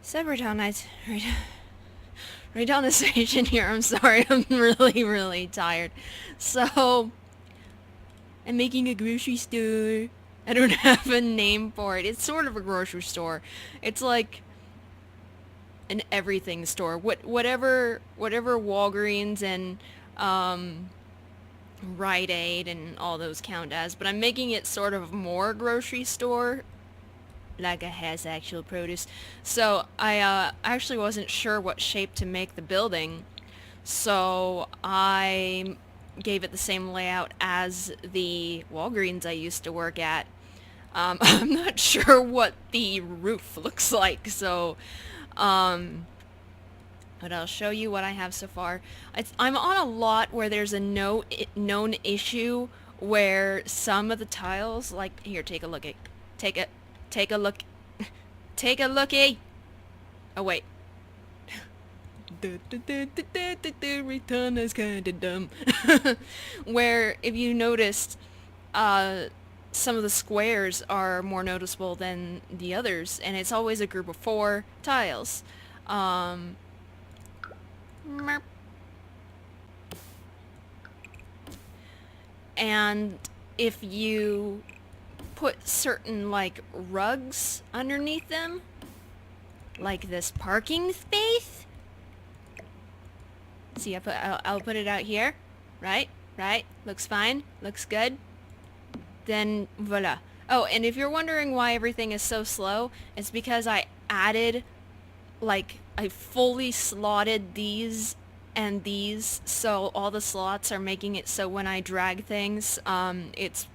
Several nights. Right down the station here. I'm sorry. I'm really tired. So, I'm making a grocery store. I don't have a name for it. It's sort of a grocery store. It's like an everything store. Whatever Walgreens and um Rite Aid and all those count as, but I'm making it sort of more grocery store, like it has actual produce. So I actually wasn't sure what shape to make the building, so I gave it the same layout as the Walgreens I used to work at. I'm not sure what the roof looks like, so um, but I'll show you what I have so far. I'm on a lot where there's a known issue where some of the tiles, like here, take a look at, take a, take a look, take a looky. Oh wait. Return is kinda dumb. Where if you noticed, some of the squares are more noticeable than the others, and it's always a group of 4 tiles. Um, and if you put certain like rugs underneath them, like this parking space, see, I'll put it out here, right, looks fine, looks good, then voila. Oh, and if you're wondering why everything is so slow, it's because I added, like, I fully slotted these and these, so all the slots are making it so when I drag things, it's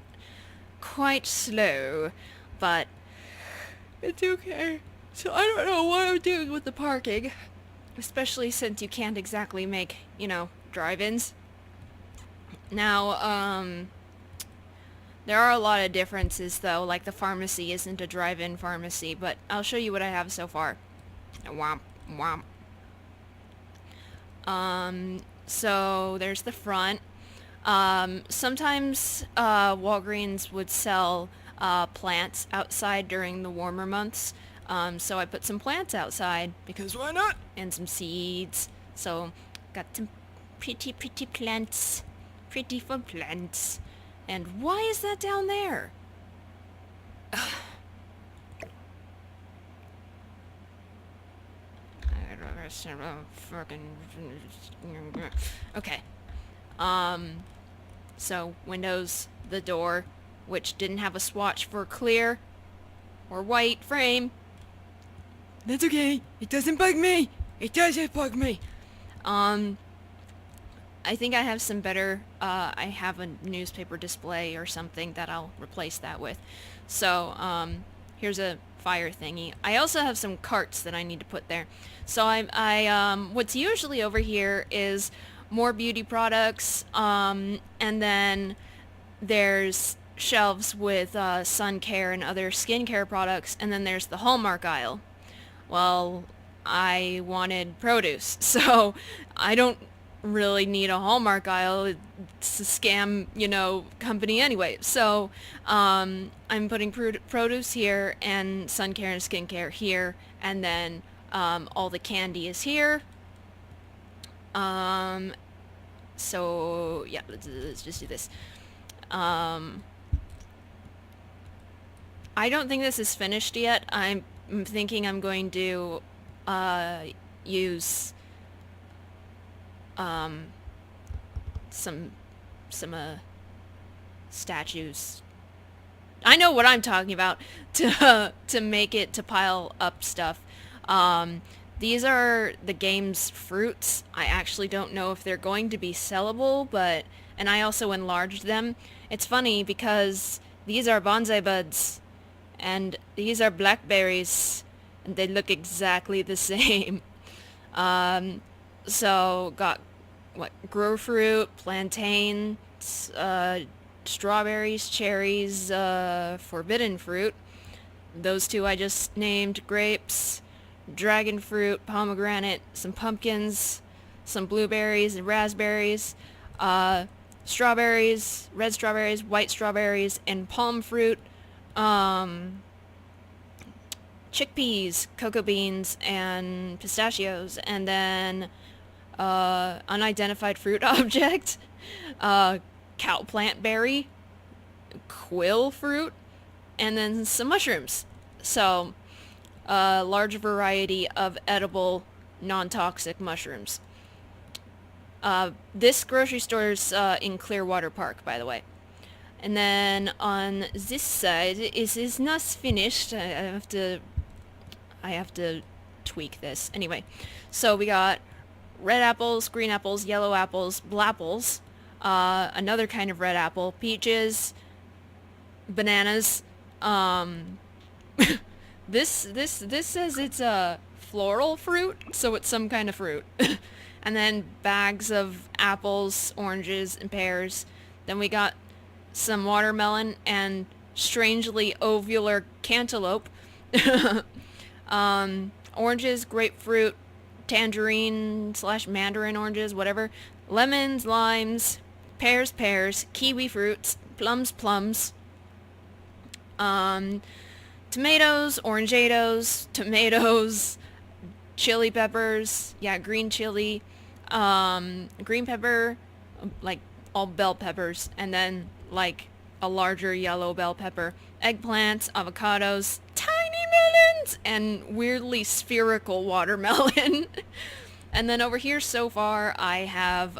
quite slow, but it's okay. So I don't know what I'm doing with the parking, especially since you can't exactly make, drive-ins. Now, there are a lot of differences though, like the pharmacy isn't a drive-in pharmacy, but I'll show you what I have so far. Womp, womp. So there's the front. Sometimes Walgreens would sell plants outside during the warmer months. So I put some plants outside because why not? And some seeds. So got some pretty plants. Pretty fun plants. And why is that down there? Okay. So windows, the door, which didn't have a swatch for clear or white frame. That's okay. It doesn't bug me. It doesn't bug me. I think I have some better, I have a newspaper display or something that I'll replace that with. So, here's a fire thingy. I also have some carts that I need to put there. So what's usually over here is more beauty products, and then there's shelves with, sun care and other skincare products, and then there's the Hallmark aisle. Well, I wanted produce, so I don't really need a Hallmark aisle. It's a scam, company anyway. So, I'm putting produce here and sun care and skincare here, and then, all the candy is here. So, yeah, let's just do this. I don't think this is finished yet. I'm thinking I'm going to, use some statues. I know what I'm talking about to make it to pile up stuff. These are the game's fruits. I actually don't know if they're going to be sellable, and I also enlarged them. It's funny because these are bonsai buds and these are blackberries and they look exactly the same. So got grow fruit, plantain, strawberries, cherries, forbidden fruit. Those 2 I just named, grapes, dragon fruit, pomegranate, some pumpkins, some blueberries and raspberries, strawberries, red strawberries, white strawberries, and palm fruit. chickpeas, cocoa beans, and pistachios, and then unidentified fruit object, cow plant berry, quill fruit, and then some mushrooms. So, a large variety of edible, non-toxic mushrooms. This grocery store is in Clearwater Park, by the way. And then on this side, it is not finished. I have to tweak this. Anyway, so we got red apples, green apples, yellow apples, blapples, another kind of red apple, peaches, bananas. This says it's a floral fruit, so it's some kind of fruit. And then bags of apples, oranges, and pears. Then we got some watermelon and strangely ovular cantaloupe. Oranges, grapefruit, tangerine / mandarin oranges, whatever. Lemons, limes, pears, kiwi fruits, plums. Tomatoes, orangeados, tomatoes, chili peppers, green chili, green pepper, like all bell peppers, and then like a larger yellow bell pepper, eggplants, avocados, tiny melons, and weirdly spherical watermelon. And then over here so far I have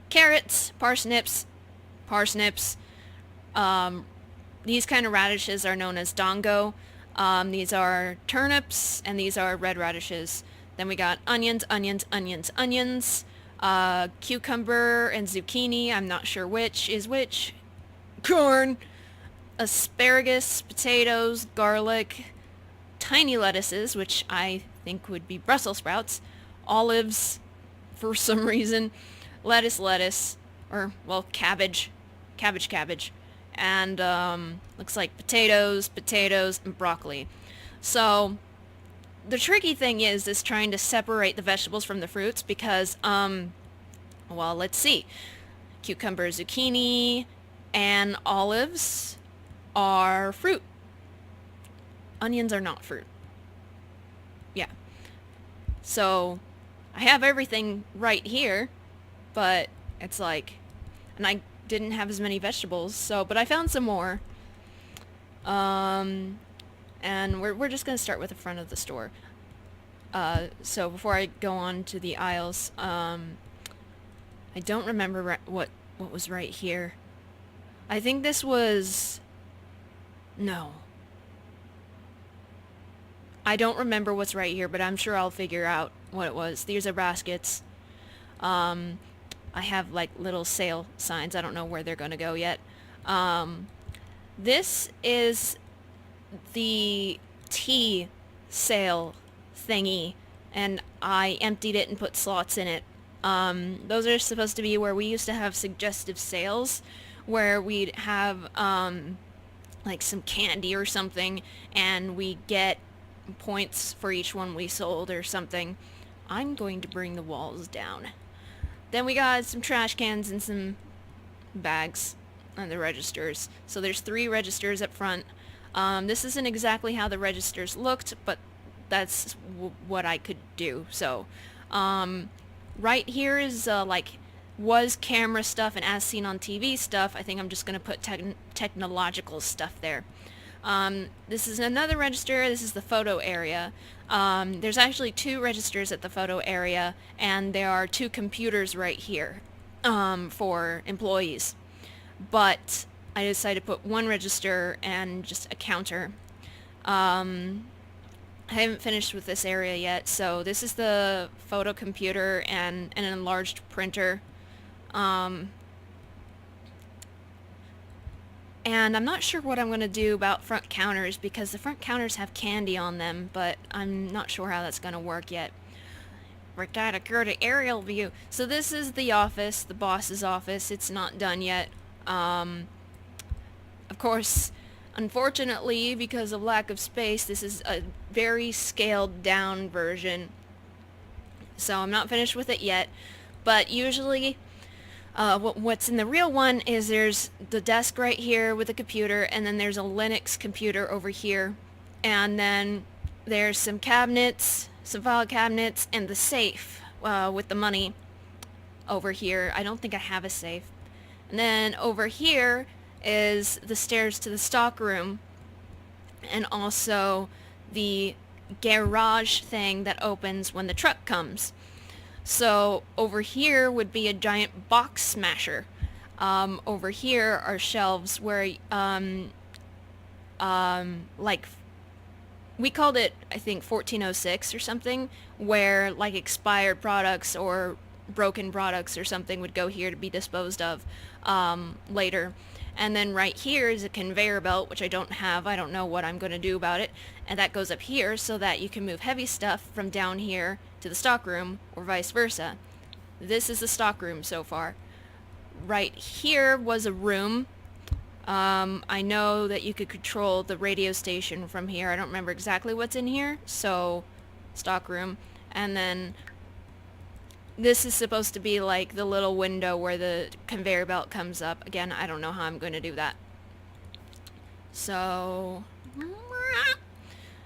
carrots, parsnips, these kind of radishes are known as dango. These are turnips, and these are red radishes. Then we got onions, cucumber and zucchini, I'm not sure which is which, corn, asparagus, potatoes, garlic, tiny lettuces, which I think would be Brussels sprouts, olives, for some reason, lettuce, or, well, cabbage, and looks like potatoes, and broccoli. So the tricky thing is trying to separate the vegetables from the fruits because, well, let's see. Cucumber, zucchini, and olives are fruit. Onions are not fruit. Yeah. So I have everything right here, but it's like, and I didn't have as many vegetables, but I found some more. And we're just gonna start with the front of the store. So before I go on to the aisles, I don't remember what was right here. I think this was... No. I don't remember what's right here, but I'm sure I'll figure out what it was. These are baskets. I have like little sale signs. I don't know where they're gonna go yet. This is the tea sale thingy, and I emptied it and put slots in it. Those are supposed to be where we used to have suggestive sales, where we'd have like some candy or something, and we get points for each one we sold or something. I'm going to bring the walls down. Then we got some trash cans and some bags on the registers. So there's 3 registers up front. This isn't exactly how the registers looked, but that's what I could do. So right here is was camera stuff and as seen on TV stuff. I think I'm just going to put technological stuff there. This is another register. This is the photo area. There's actually 2 registers at the photo area, and there are 2 computers right here for employees. But I decided to put 1 register and just a counter. I haven't finished with this area yet, so this is the photo computer and an enlarged printer. And I'm not sure what I'm going to do about front counters, because the front counters have candy on them, but I'm not sure how that's going to work yet. We're gotta go to aerial view. So this is the office, the boss's office. It's not done yet. Of course, unfortunately, because of lack of space, this is a very scaled down version. So I'm not finished with it yet. But usually, what's in the real one is there's the desk right here with a computer, and then there's a Linux computer over here. And then there's some cabinets, some file cabinets, and the safe with the money over here. I don't think I have a safe. And then over here is the stairs to the stockroom, and also the garage thing that opens when the truck comes. So over here would be a giant box smasher. Over here are shelves where like we called it, I think, 1406 or something, where like expired products or broken products or something would go here to be disposed of later. And then right here is a conveyor belt, which I don't have. I don't know what I'm going to do about it. And that goes up here so that you can move heavy stuff from down here to the stockroom or vice versa. This is the stockroom so far. Right here was a room. I know that you could control the radio station from here. I don't remember exactly what's in here, so stockroom. And then this is supposed to be like the little window where the conveyor belt comes up. Again, I don't know how I'm going to do that. So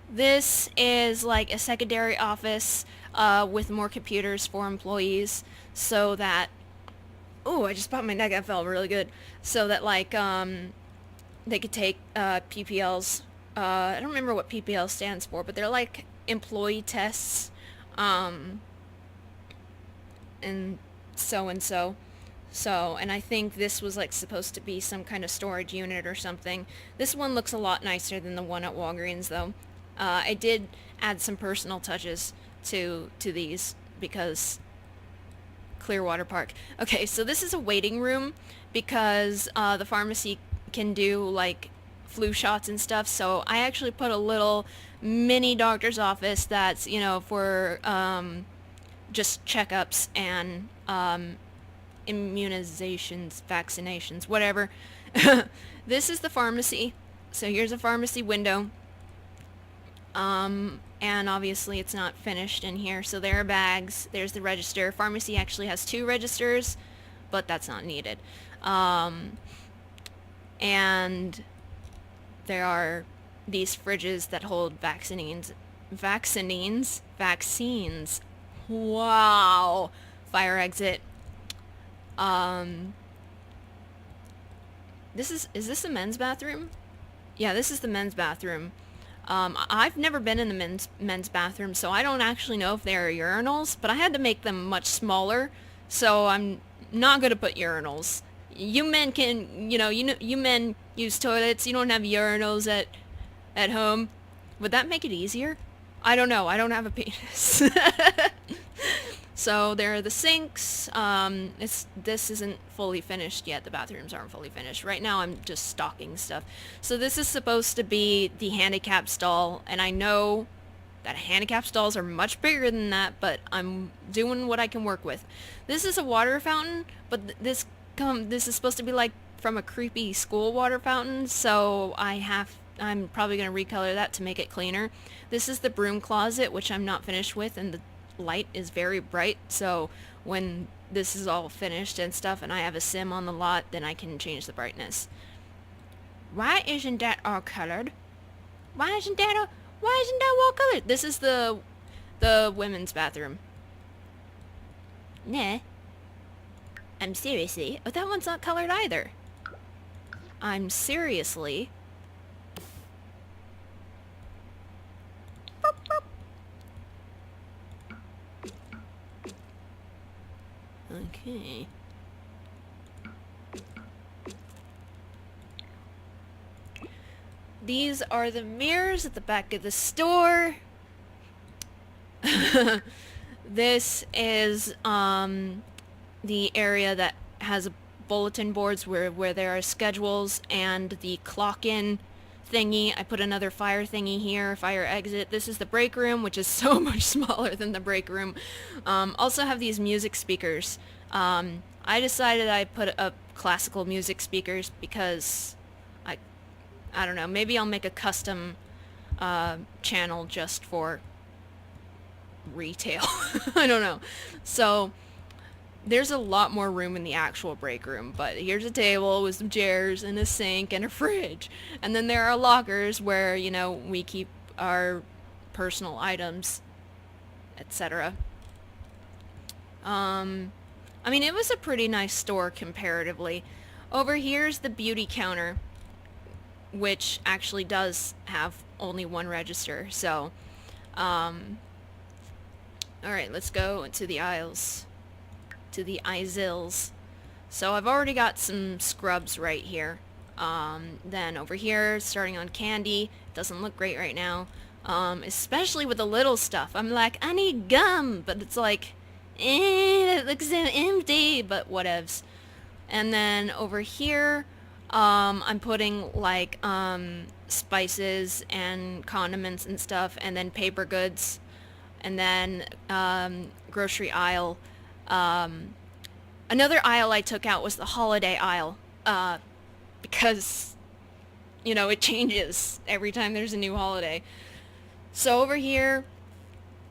this is like a secondary office with more computers for employees, so that... Oh, I just popped my neck. I felt really good. So that like they could take PPLs. I don't remember what PPL stands for, but they're like employee tests. And so. So, and I think this was like supposed to be some kind of storage unit or something. This one looks a lot nicer than the one at Walgreens, though. I did add some personal touches to these because Clearwater Park. Okay, so this is a waiting room because the pharmacy can do like flu shots and stuff. So I actually put a little mini doctor's office that's, you know, for just checkups and immunizations, vaccinations, whatever. This is the pharmacy. So here's a pharmacy window. And obviously it's not finished in here. So there are bags. There's the register. Pharmacy actually has 2 registers, but that's not needed. And there are these fridges that hold vaccines. Wow. Fire exit. Is this the men's bathroom? Yeah, this is the men's bathroom. I've never been in the men's bathroom, so I don't actually know if there are urinals, but I had to make them much smaller, so I'm not going to put urinals. You men can, you men use toilets. You don't have urinals at home. Would that make it easier? I don't know. I don't have a penis. So there are the sinks. This isn't fully finished yet. The bathrooms aren't fully finished. Right now I'm just stocking stuff. So this is supposed to be the handicap stall, and I know that handicap stalls are much bigger than that, but I'm doing what I can work with. This is a water fountain, but this is supposed to be like from a creepy school water fountain, so I'm probably going to recolor that to make it cleaner. This is the broom closet, which I'm not finished with, and the light is very bright, so when this is all finished and stuff and I have a sim on the lot, then I can change the brightness. Why isn't that all colored? Why isn't that all colored? This is the women's bathroom. Nah. I'm seriously... Oh, that one's not colored either. I'm seriously... Okay. These are the mirrors at the back of the store. This is the area that has bulletin boards where there are schedules and the clock-in thingy. I put another fire thingy here, fire exit. This is the break room, which is so much smaller than the break room. Also have these music speakers. I decided I'd put up classical music speakers because I don't know, maybe I'll make a custom channel just for retail. I don't know. So there's a lot more room in the actual break room, but here's a table with some chairs and a sink and a fridge. And then there are lockers where, we keep our personal items, etc. I mean, it was a pretty nice store comparatively. Over here's the beauty counter, which actually does have only one register, so, alright, let's go to the aisles. To the aisles. So I've already got some scrubs right here. Then over here, starting on candy, doesn't look great right now. Especially with the little stuff. I'm like, I need gum, but it's like, it looks so empty, but whatevs. And then over here, I'm putting like, spices and condiments and stuff, and then paper goods, and then, grocery aisle. Another aisle I took out was the holiday aisle, because, you know, it changes every time there's a new holiday. So over here,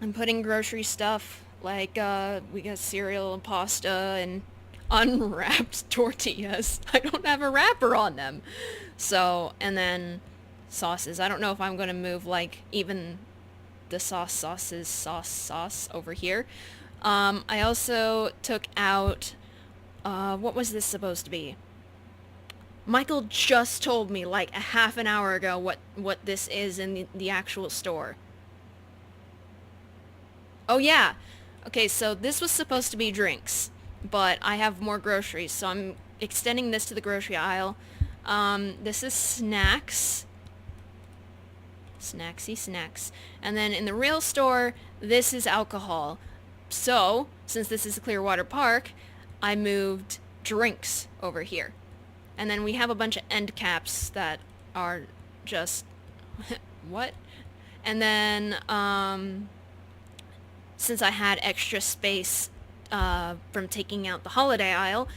I'm putting grocery stuff, like, we got cereal and pasta and unwrapped tortillas. I don't have a wrapper on them. So, and then sauces. I don't know if I'm going to move, like, even the sauce over here. I also took out, what was this supposed to be? Michael just told me like a half an hour ago what this is in the actual store. Oh yeah. Okay, so this was supposed to be drinks, but I have more groceries, so I'm extending this to the grocery aisle. This is snacks. Snacksy snacks. And then in the real store, this is alcohol. So, since this is Clearwater Park, I moved drinks over here. And then we have a bunch of end caps that are just... what? And then, since I had extra space from taking out the holiday aisle,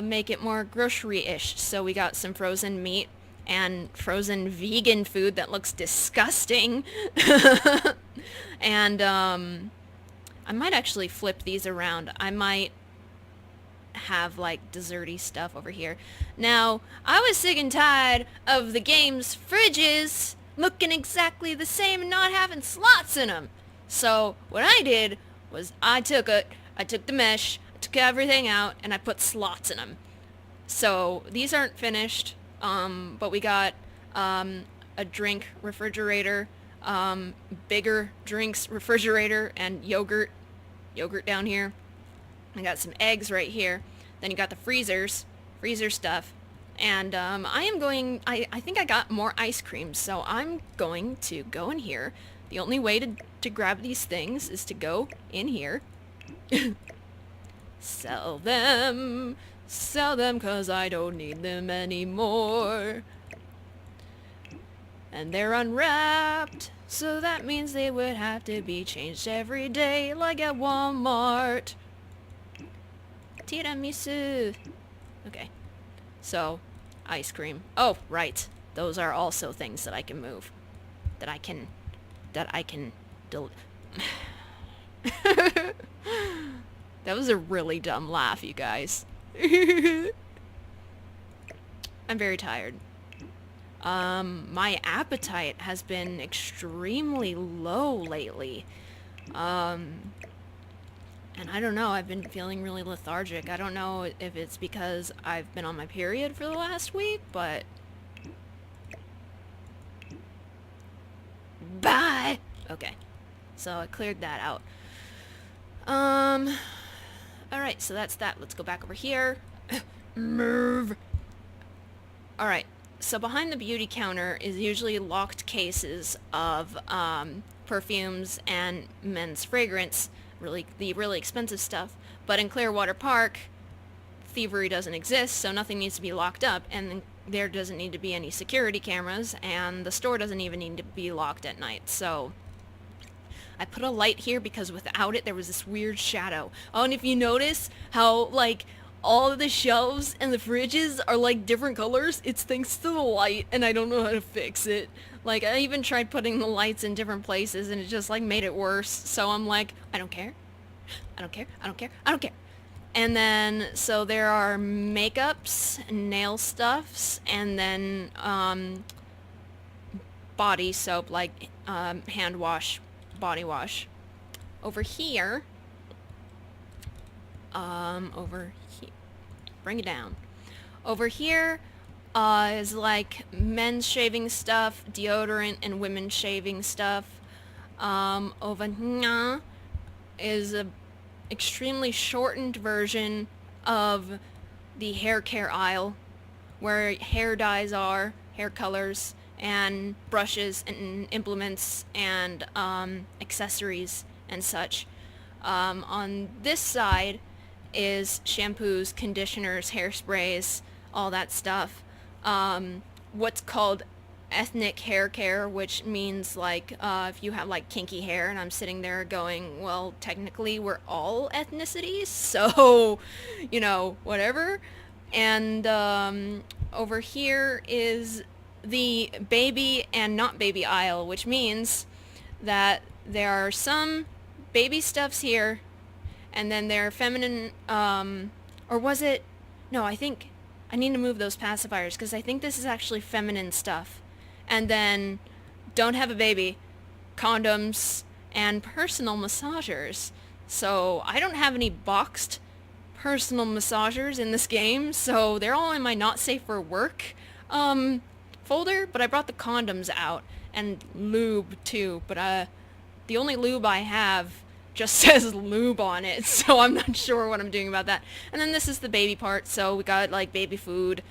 make it more grocery-ish. So we got some frozen meat and frozen vegan food that looks disgusting. And I might actually flip these around. I might have like desserty stuff over here. Now, I was sick and tired of the game's fridges looking exactly the same and not having slots in them. So what I did was I took the mesh, I took everything out, and I put slots in them. So these aren't finished, but we got a drink refrigerator, bigger drinks refrigerator, and yogurt down here. I got some eggs right here. Then you got the freezer stuff. And I think I got more ice cream, so I'm going to go in here. The only way to grab these things is to go in here. Sell them, 'cause I don't need them anymore. And they're unwrapped, so that means they would have to be changed every day, like at Walmart. Tiramisu. Okay. So, ice cream. Oh, right. Those are also things that I can move. That I can That was a really dumb laugh, you guys. I'm very tired. My appetite has been extremely low lately. And I don't know, I've been feeling really lethargic. I don't know if it's because I've been on my period for the last week, but... Bye! Okay. So I cleared that out. Alright, so that's that. Let's go back over here. Move! Alright, so behind the beauty counter is usually locked cases of, perfumes and men's fragrance. The really expensive stuff. But in Clearwater Park, thievery doesn't exist, so nothing needs to be locked up, and there doesn't need to be any security cameras, and the store doesn't even need to be locked at night. So I put a light here because without it there was this weird shadow. Oh, and if you notice how like all of the shelves and the fridges are like different colors, it's thanks to the light, and I don't know how to fix it. Like, I even tried putting the lights in different places, and it just, like, made it worse. So I'm like, I don't care. I don't care. I don't care. I don't care. And then, so there are makeups, nail stuffs, and then, body soap, like hand wash, body wash. Over here, bring it down. Over here is like men's shaving stuff, deodorant, and women's shaving stuff. Over here is a extremely shortened version of the hair care aisle, where hair dyes are, hair colors, and brushes and implements and accessories and such. On this side is shampoos, conditioners, hairsprays, all that stuff. What's called ethnic hair care, which means like if you have like kinky hair, and I'm sitting there going, well, technically we're all ethnicities, so whatever. And over here is the baby and not baby aisle, which means that there are some baby stuffs here, and then there are feminine, or was it? No, I think I need to move those pacifiers, because I think this is actually feminine stuff. And then don't have a baby, condoms, and personal massagers. So I don't have any boxed personal massagers in this game, so they're all in my not safe for work folder, but I brought the condoms out, and lube too, but the only lube I have just says lube on it, so I'm not sure what I'm doing about that. And then this is the baby part, so we got like baby food,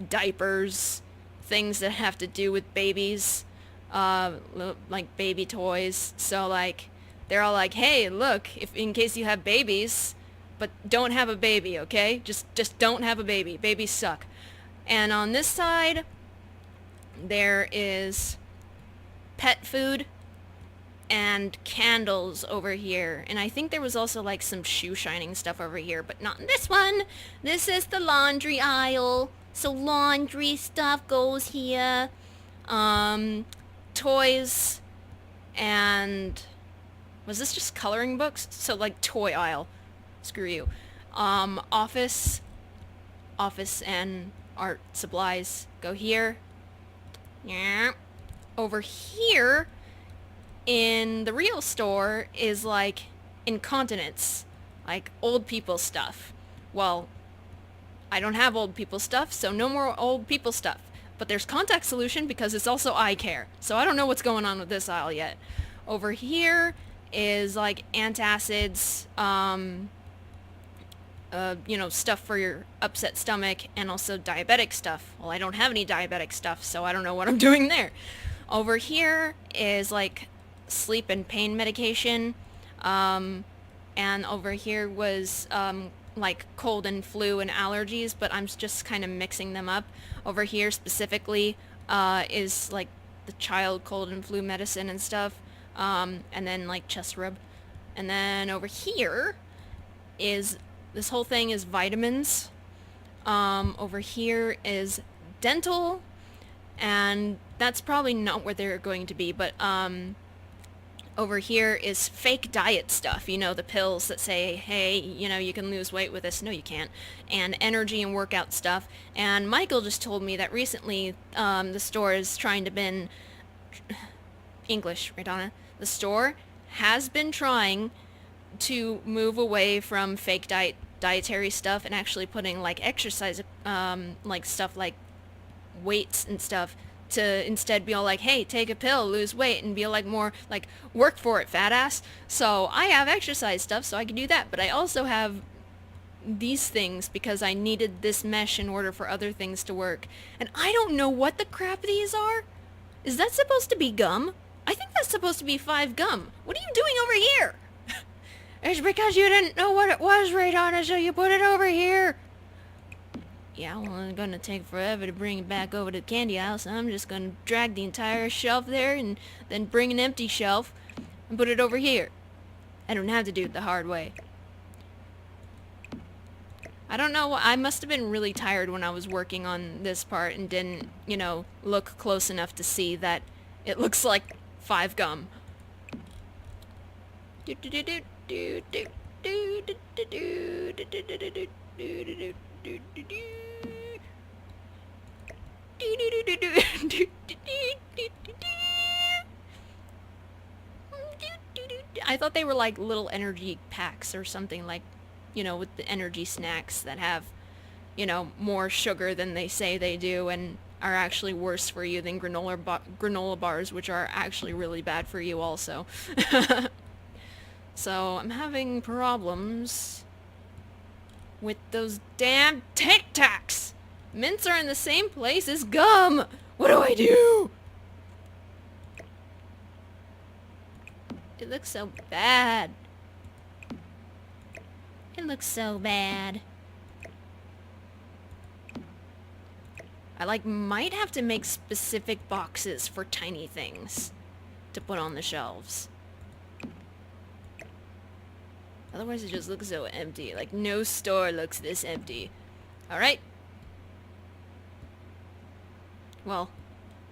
diapers, things that have to do with babies, like baby toys. So like they're all like, hey, look, if in case you have babies, but don't have a baby, okay? Just don't have a baby. Babies suck. And on this side, there is pet food and candles over here. And I think there was also like some shoe shining stuff over here, but not in this one. This is the laundry aisle. So laundry stuff goes here. Toys and... was this just coloring books? So like toy aisle. Screw you. Office and art supplies go here. Yeah. Over here in the real store is like incontinence, like old people stuff. Well, I don't have old people stuff, so no more old people stuff. But there's contact solution because it's also eye care. So I don't know what's going on with this aisle yet. Over here is like antacids, stuff for your upset stomach, and also diabetic stuff. Well, I don't have any diabetic stuff, so I don't know what I'm doing there. Over here is like sleep and pain medication, and over here was like cold and flu and allergies, but I'm just kind of mixing them up. Over here specifically is like the child cold and flu medicine and stuff, and then like chest rub. And then over here is, this whole thing is vitamins. Over here is dental, and that's probably not where they're going to be, but over here is fake diet stuff, the pills that say, hey, you can lose weight with this. No, you can't. And energy and workout stuff. And Michael just told me that recently the store is trying to bin... English, right, Donna? The store has been trying to move away from fake dietary stuff and actually putting like exercise, like stuff like weights and stuff, to instead be all like, hey, take a pill, lose weight, and be like more like, work for it, fat ass. So I have exercise stuff, so I can do that, but I also have these things because I needed this mesh in order for other things to work. And I don't know what the crap these are. Is that supposed to be gum? I think that's supposed to be 5 gum. What are you doing over here? It's because you didn't know what it was, right on it, so you put it over here. Yeah, well, it's gonna take forever to bring it back over to the candy aisle, so I'm just gonna drag the entire shelf there and then bring an empty shelf and put it over here. I don't have to do it the hard way. I don't know, I must have been really tired when I was working on this part and didn't, look close enough to see that it looks like 5 gum. I thought they were like little energy packs or something, like, you know, with the energy snacks that have, you know, more sugar than they say they do and are actually worse for you than granola bars, which are actually really bad for you also. So I'm having problems with those damn Tic Tacs. Mints are in the same place as gum. What do I do? It looks so bad. It looks so bad. I might have to make specific boxes for tiny things to put on the shelves. Otherwise it just looks so empty. Like, no store looks this empty. Alright. Well,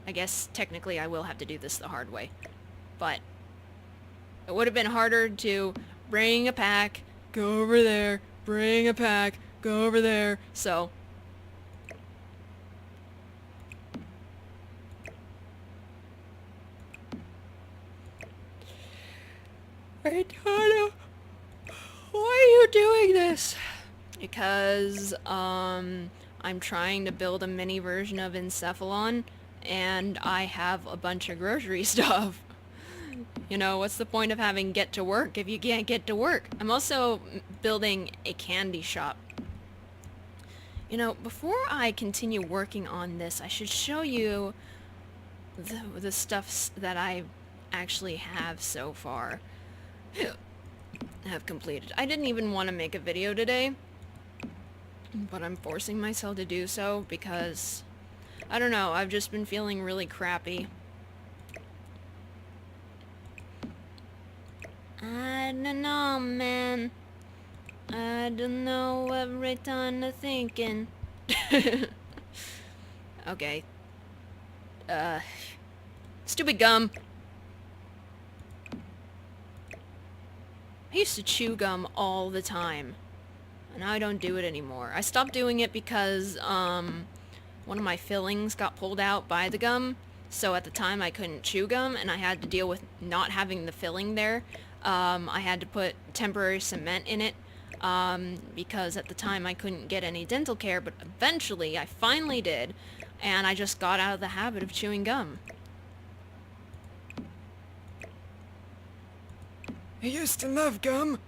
I guess technically I will have to do this the hard way. But it would have been harder to bring a pack, go over there, bring a pack, go over there. So I don't know. Why are you doing this? Because, I'm trying to build a mini version of Encephalon, and I have a bunch of grocery stuff. You know, what's the point of having get to work if you can't get to work? I'm also building a candy shop. You know, before I continue working on this, I should show you the stuffs that I actually have so far. Have completed. I didn't even want to make a video today, but I'm forcing myself to do so because, I don't know, I've just been feeling really crappy. I don't know, man. I don't know what Raytana thinking. Okay. Stupid gum. I used to chew gum all the time, and now I don't do it anymore. I stopped doing it because, one of my fillings got pulled out by the gum, so at the time I couldn't chew gum, and I had to deal with not having the filling there. I had to put temporary cement in it, because at the time I couldn't get any dental care, but eventually I finally did, and I just got out of the habit of chewing gum. I used to love gum.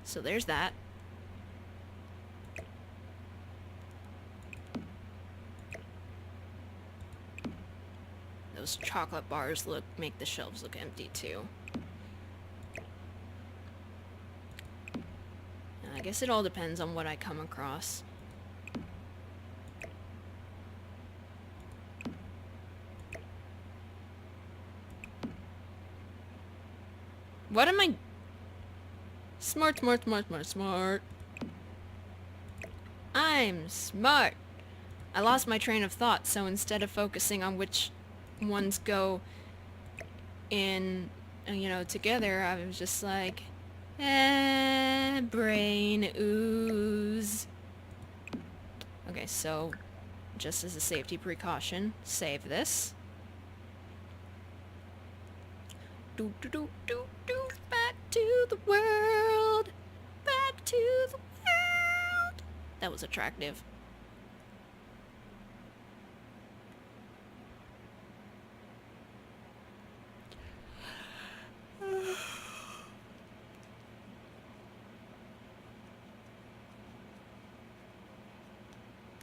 So there's that. Those chocolate bars make the shelves look empty too. I guess it all depends on what I come across. What am I... Smart, smart, smart, smart, smart. I'm smart. I lost my train of thought, so instead of focusing on which ones go in, you know, together, I was just like, brain ooze. Okay, so, just as a safety precaution, save this. Do do do do do, back to the world, back to the world. That was attractive.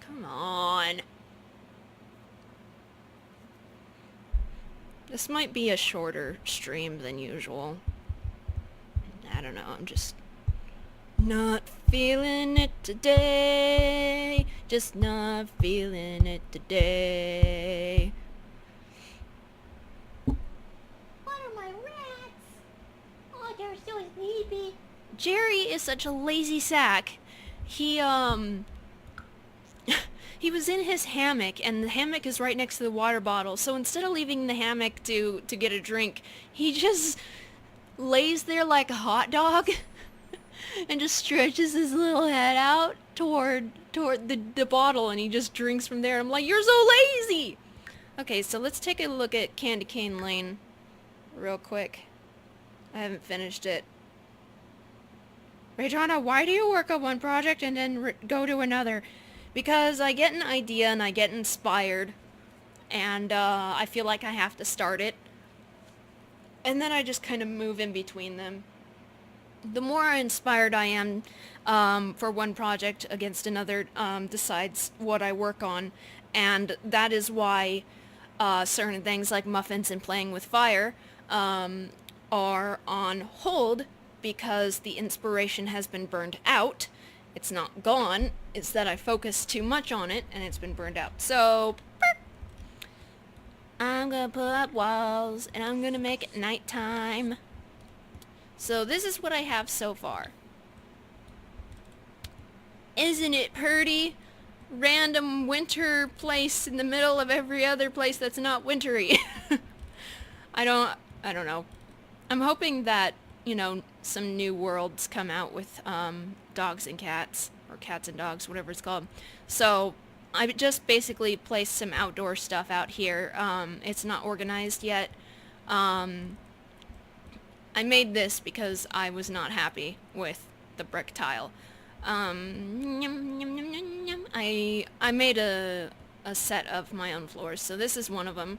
Come on. This might be a shorter stream than usual. I don't know, I'm just not feeling it today. Just not feeling it today. What are my rats? Oh, they're so sleepy. Jerry is such a lazy sack. He was in his hammock, and the hammock is right next to the water bottle, so instead of leaving the hammock to get a drink, he just lays there like a hot dog and just stretches his little head out toward the bottle, and he just drinks from there. I'm like, you're so lazy! Okay, so let's take a look at Candy Cane Lane real quick. I haven't finished it. Rajana, why do you work on one project and then go to another? Because I get an idea and I get inspired, and I feel like I have to start it, and then I just kind of move in between them. The more inspired I am for one project against another decides what I work on, and that is why certain things like muffins and playing with fire are on hold, because the inspiration has been burned out. It's not gone, it's that I focused too much on it and it's been burned out. So, I'm gonna put up walls and I'm gonna make it nighttime. So this is what I have so far. Isn't it pretty? Random winter place in the middle of every other place that's not wintry. I don't know. I'm hoping that, you know, some new worlds come out with dogs and cats, or cats and dogs, whatever it's called. So I just basically placed some outdoor stuff out here. It's not organized yet. I made this because I was not happy with the brick tile. I made a set of my own floors, so this is one of them.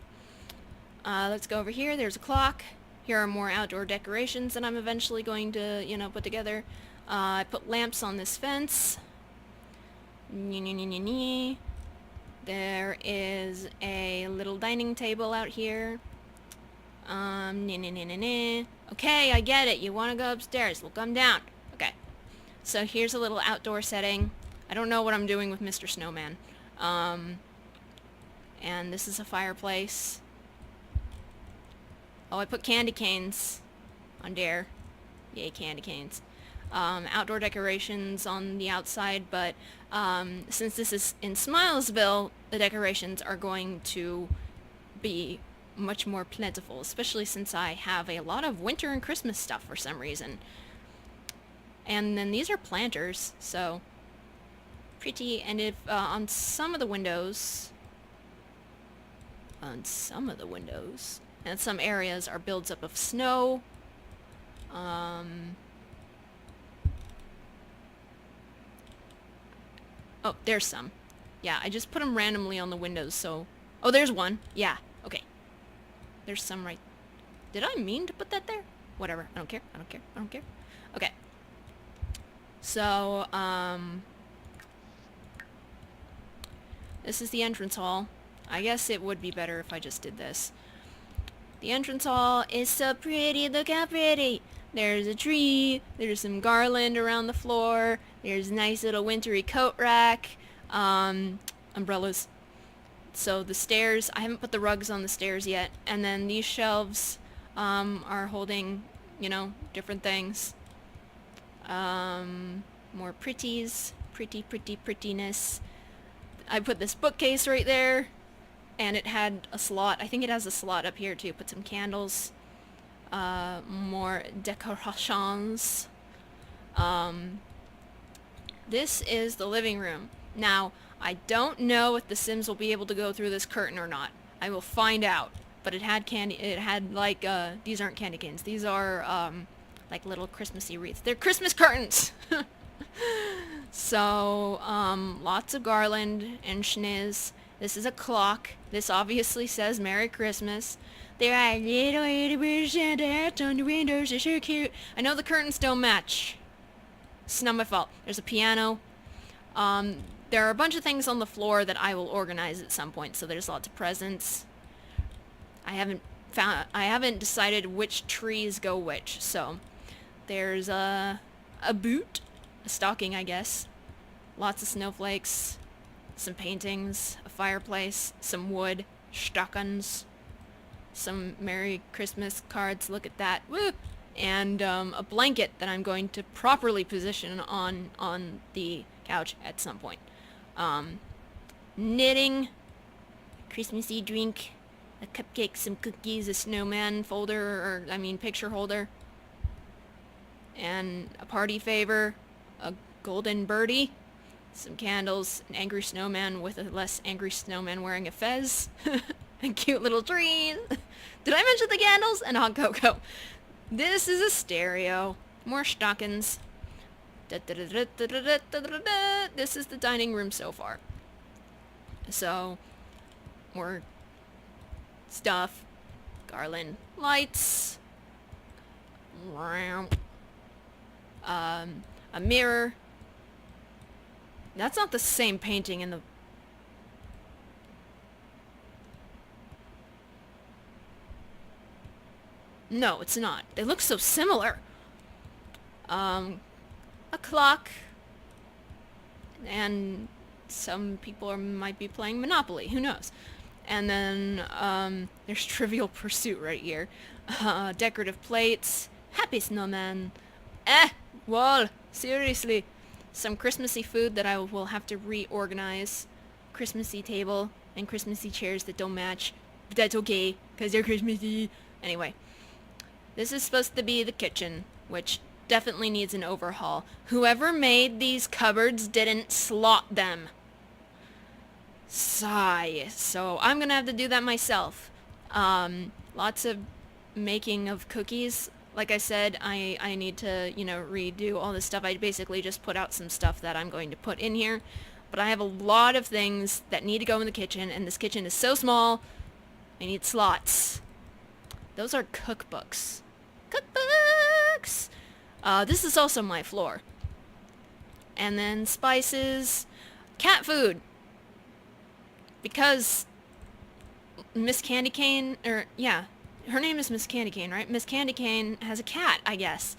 Let's go over here. There's a clock. Here are more outdoor decorations that I'm eventually going to, you know, put together. I put lamps on this fence. There is a little dining table out here. Okay, I get it. You want to go upstairs. We'll come down. Okay. So here's a little outdoor setting. I don't know what I'm doing with Mr. Snowman. And this is a fireplace. Oh, I put candy canes on there. Yay, candy canes. Outdoor decorations on the outside, but since this is in Smilesville, the decorations are going to be much more plentiful, especially since I have a lot of winter and Christmas stuff for some reason. And then these are planters, so pretty. And if on some of the windows, and some areas are builds up of snow. Oh, there's some. Yeah, I just put them randomly on the windows, so... Oh, there's one. Yeah, okay. There's some right... Did I mean to put that there? Whatever. I don't care. I don't care. I don't care. Okay. So, this is the entrance hall. I guess it would be better if I just did this. The entrance hall is so pretty. Look how pretty. There's a tree. There's some garland around the floor. There's a nice little wintry coat rack. Umbrellas. So the stairs, I haven't put the rugs on the stairs yet. And then these shelves are holding, you know, different things. More pretties. Prettiness. I put this bookcase right there. And it had a slot. I think it has a slot up here too. Put some candles. More decorations. This is the living room. Now, I don't know if the Sims will be able to go through this curtain or not. I will find out. But it had like, these aren't candy canes. These are, like little Christmassy wreaths. They're Christmas curtains! So, lots of garland and schniz. This is a clock. This obviously says Merry Christmas. There are little 80% hats on the windows. They're so cute. I know the curtains don't match. It's not my fault. There's a piano. There are a bunch of things on the floor that I will organize at some point. So there's lots of presents. I haven't decided which trees go which. So there's a boot, a stocking, I guess. Lots of snowflakes. Some paintings, a fireplace, some wood, stockings, some Merry Christmas cards, look at that, woo! And a blanket that I'm going to properly position on the couch at some point. Knitting, Christmassy drink, a cupcake, some cookies, a snowman folder, picture holder, and a party favor, a golden birdie, some candles, an angry snowman with a less angry snowman wearing a fez. and cute little trees. Did I mention the candles? And hot cocoa. This is a stereo. More stockings. This is the dining room so far. So, more stuff. Garland lights. A mirror. That's not the same painting in the... No, it's not. They look so similar. A clock. And some people might be playing Monopoly. Who knows? And then, there's Trivial Pursuit right here. Decorative plates. Happy snowman. Wall. Seriously. Some Christmassy food that I will have to reorganize. Christmassy table and Christmassy chairs that don't match. But that's okay, because they're Christmassy. Anyway. This is supposed to be the kitchen, which definitely needs an overhaul. Whoever made these cupboards didn't slot them. Sigh. So I'm gonna have to do that myself. Lots of making of cookies. Like I said, I need to, redo all this stuff. I basically just put out some stuff that I'm going to put in here. But I have a lot of things that need to go in the kitchen, and this kitchen is so small, I need slots. Those are cookbooks. Cookbooks! This is also my floor. And then spices. Cat food. Because Miss Candy Cane, her name is Miss Candy Cane, right? Miss Candy Cane has a cat, I guess.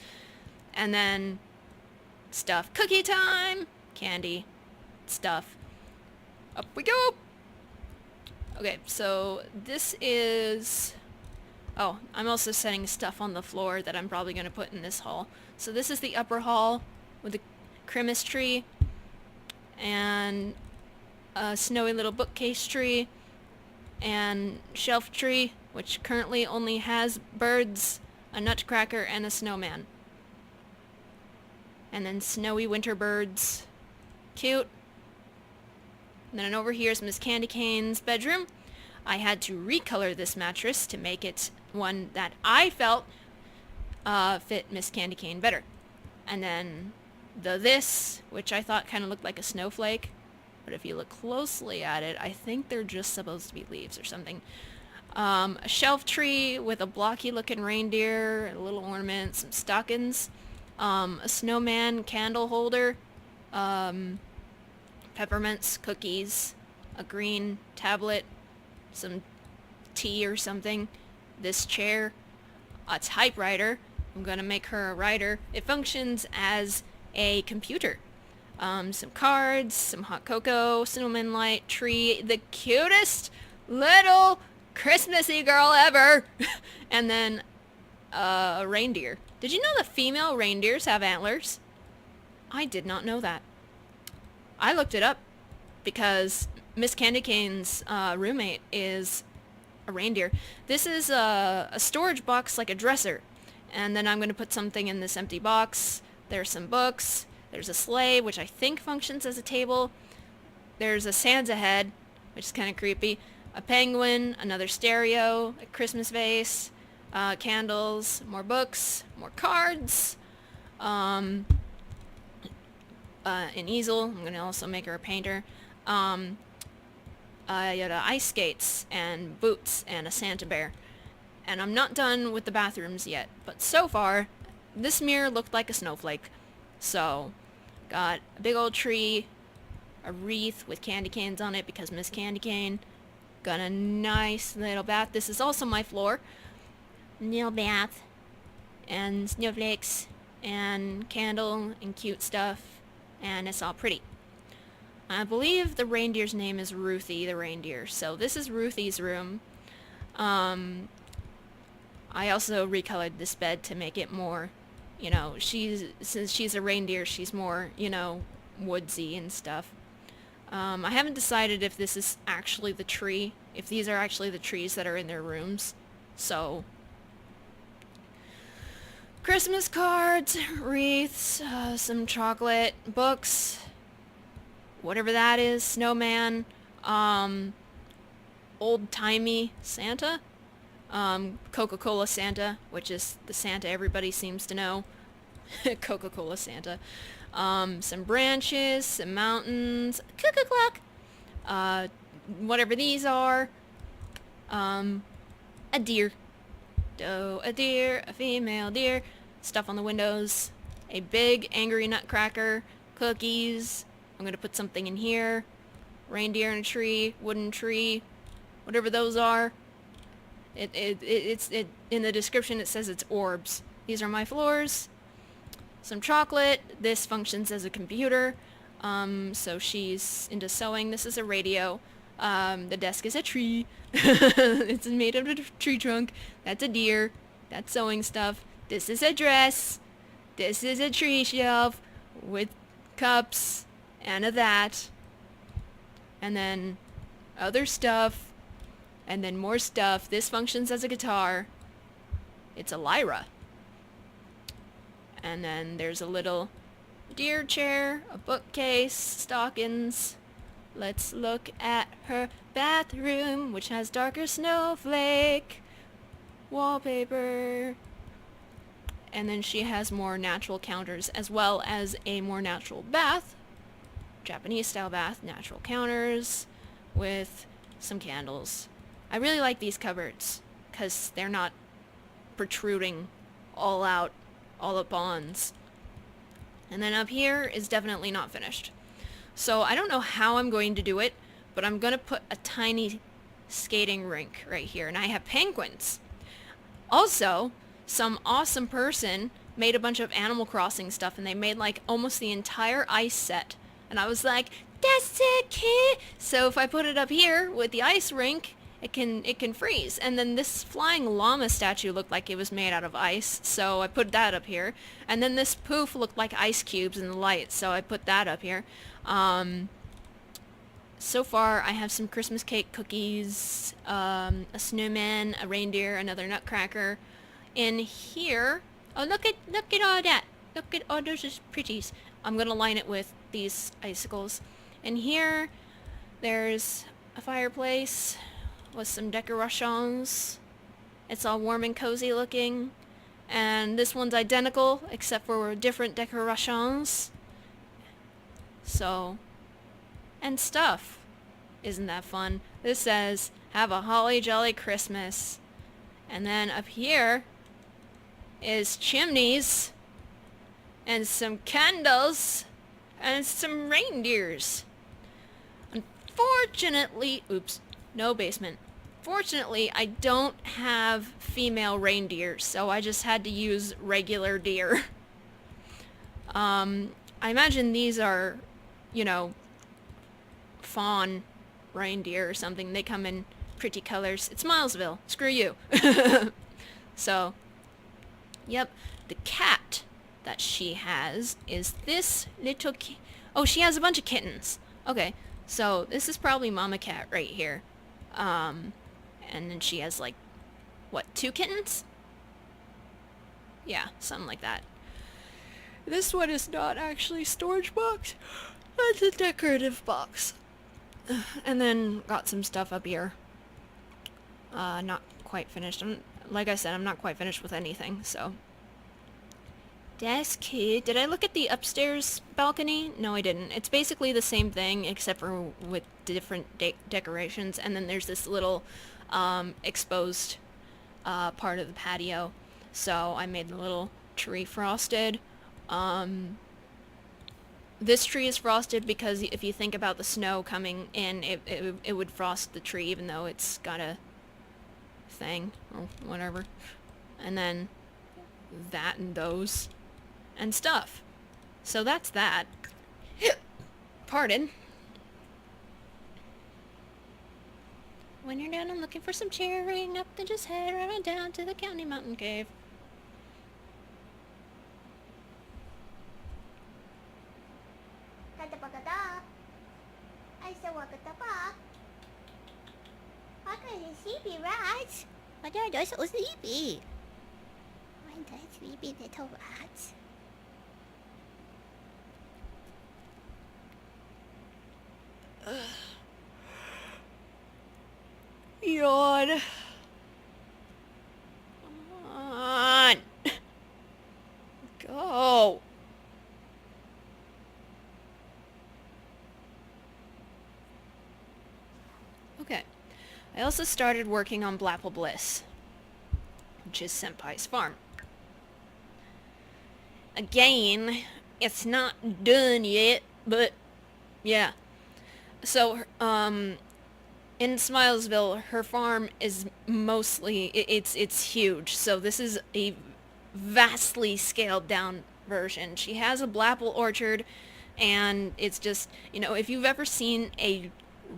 And then stuff. Cookie time! Candy. Stuff. Up we go! Okay, so this is... Oh, I'm also setting stuff on the floor that I'm probably going to put in this hall. So this is the upper hall with the Christmas tree and a snowy little bookcase tree and shelf tree, which currently only has birds, a nutcracker, and a snowman. And then snowy winter birds. Cute. And then over here is Miss Candy Cane's bedroom. I had to recolor this mattress to make it one that I felt fit Miss Candy Cane better. And then this, which I thought kind of looked like a snowflake, but if you look closely at it, I think they're just supposed to be leaves or something. A shelf tree with a blocky looking reindeer, a little ornament, some stockings, a snowman candle holder, peppermints, cookies, a green tablet, some tea or something, this chair, a typewriter. I'm gonna make her a writer. It functions as a computer. Some cards, some hot cocoa, cinnamon light, tree, the cutest little Christmassy girl ever. And then a reindeer. Did you know that female reindeers have antlers? I did not know that. I looked it up because Miss Candy Cane's roommate is a reindeer. This is a storage box, like a dresser. And then I'm going to put something in this empty box. There's some books. There's a sleigh, which I think functions as a table. There's a Santa head, which is kind of creepy. A penguin, another stereo, a Christmas vase, candles, more books, more cards, an easel. I'm going to also make her a painter. Ice skates and boots and a Santa bear. And I'm not done with the bathrooms yet, but so far, this mirror looked like a snowflake. So, got a big old tree, a wreath with candy canes on it because Miss Candy Cane. Got a nice little bath. This is also my floor. Little bath. And snowflakes. And candle and cute stuff. And it's all pretty. I believe the reindeer's name is Ruthie the reindeer. So this is Ruthie's room. I also recolored this bed to make it more, since she's a reindeer, she's more, woodsy and stuff. I haven't decided if this is actually the tree, if these are actually the trees that are in their rooms. So, Christmas cards, wreaths, some chocolate, books, whatever that is, snowman, old-timey Santa. Coca-Cola Santa, which is the Santa everybody seems to know. Coca-Cola Santa. Some branches, some mountains, cuckoo clock, whatever these are. A deer. Doe, a deer, a female deer. Stuff on the windows. A big angry nutcracker. Cookies. I'm gonna put something in here. Reindeer in a tree, wooden tree, whatever those are. It's in the description it says it's orbs. These are my floors. Some chocolate. This functions as a computer. So she's into sewing. This is a radio. The desk is a tree. It's made out of a tree trunk. That's a deer. That's sewing stuff. This is a dress. This is a tree shelf with cups and a that. And then other stuff. And then more stuff. This functions as a guitar. It's a lyra. And then there's a little deer chair, a bookcase, stockings. Let's look at her bathroom, which has darker snowflake wallpaper. And then she has more natural counters, as well as a more natural bath. Japanese style bath, natural counters with some candles. I really like these cupboards because they're not protruding all out, all up ons. And then up here is definitely not finished. So I don't know how I'm going to do it, but I'm going to put a tiny skating rink right here. And I have penguins. Also, some awesome person made a bunch of Animal Crossing stuff, and they made like almost the entire ice set. And I was like, that's it, kid! So if I put it up here with the ice rink, it can freeze. And then this flying llama statue looked like it was made out of ice, so I put that up here. And then this poof looked like ice cubes in the light, so I put that up here. So far I have some Christmas cake, cookies, a snowman, a reindeer, another nutcracker. In here, oh look at all that. Look at all those pretties. I'm gonna line it with these icicles. And here there's a fireplace with some decorations. It's all warm and cozy looking. And this one's identical except for different decorations. So, and stuff. Isn't that fun? This says, have a holly jolly Christmas. And then up here is chimneys and some candles and some reindeers. Unfortunately, oops, no basement. Fortunately, I don't have female reindeer, so I just had to use regular deer. I imagine these are, you know, fawn reindeer or something. They come in pretty colors. It's Milesville. Screw you. So, yep. The cat that she has is this little oh, she has a bunch of kittens. Okay, so this is probably Mama Cat right here. And then she has like, what, 2 kittens? Yeah, something like that. This one is not actually storage box. That's a decorative box. And then got some stuff up here. Not quite finished. Like I said, I'm not quite finished with anything, so. That's cute. Did I look at the upstairs balcony? No, I didn't. It's basically the same thing, except for with different decorations. And then there's this little exposed part of the patio. So I made the little tree frosted. This tree is frosted because if you think about the snow coming in, it would frost the tree even though it's got a thing or whatever. And then that and those and stuff. So that's that. Pardon. When you're down and looking for some cheering up, then just head right on down to the County Mountain Cave. I said, "What the fuck? How can you sleepy rats? What are those so sleepy? Why are those sleepy little rats?" Yawn. Come on. Go. Okay. I also started working on Blapple Bliss, which is Senpai's farm. Again, it's not done yet, but yeah. So, in Smilesville, her farm is mostly, it's huge. So this is a vastly scaled down version. She has a Blapple orchard, and it's just, if you've ever seen a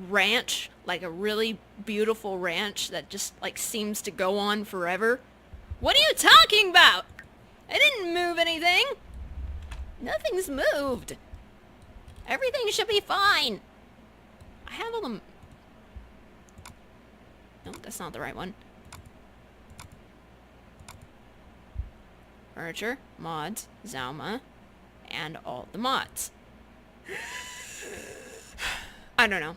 ranch, like a really beautiful ranch that just like seems to go on forever. What are you talking about? I didn't move anything. Nothing's moved. Everything should be fine. I have all them. No, that's not the right one. Furniture, mods, Zauma, and all the mods. I don't know.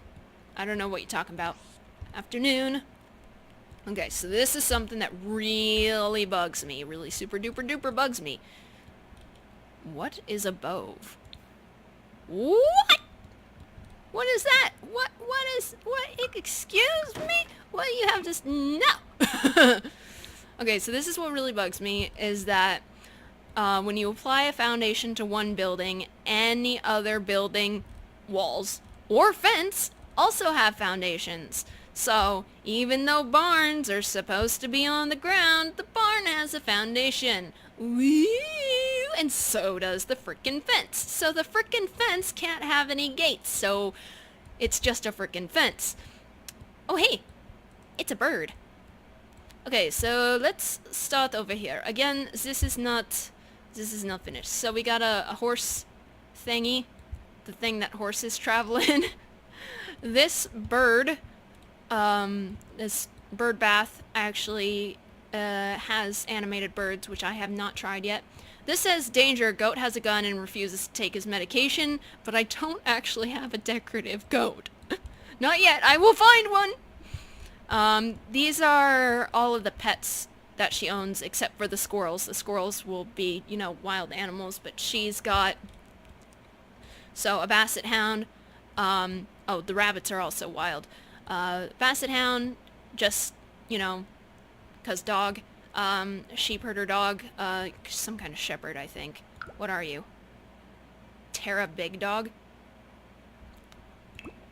I don't know what you're talking about. Afternoon. Okay, so this is something that really bugs me. Really super duper duper bugs me. What is a bove? What? What is that? What excuse me? What you have to no. Okay, so this is what really bugs me, is that when you apply a foundation to one building, any other building walls or fence also have foundations. So even though barns are supposed to be on the ground, the barn has a foundation. Woo! And so does the frickin' fence. So the frickin' fence can't have any gates, so it's just a frickin' fence. Oh hey, it's a bird. Okay, so let's start over here. Again, this is not finished. So we got a horse thingy, the thing that horses travel in. This bird, this bird bath actually has animated birds, which I have not tried yet. This says, danger, goat has a gun and refuses to take his medication, but I don't actually have a decorative goat. Not yet, I will find one! These are all of the pets that she owns, except for the squirrels. The squirrels will be, wild animals, but she's got, so a basset hound, oh, the rabbits are also wild. Basset hound, just, 'cause dog. Sheep herder dog, some kind of shepherd, I think. What are you? Terra Big Dog?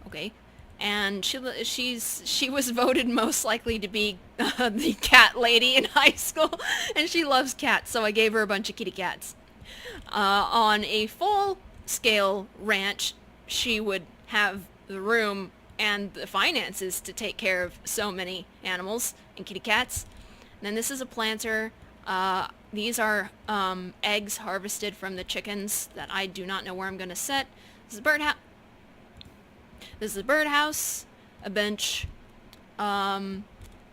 Okay. And she was voted most likely to be the cat lady in high school, and she loves cats, so I gave her a bunch of kitty cats. On a full-scale ranch, she would have the room and the finances to take care of so many animals and kitty cats. And then this is a planter. These are eggs harvested from the chickens that I do not know where I'm going to set. This is a birdhouse. This is a birdhouse, a bench, a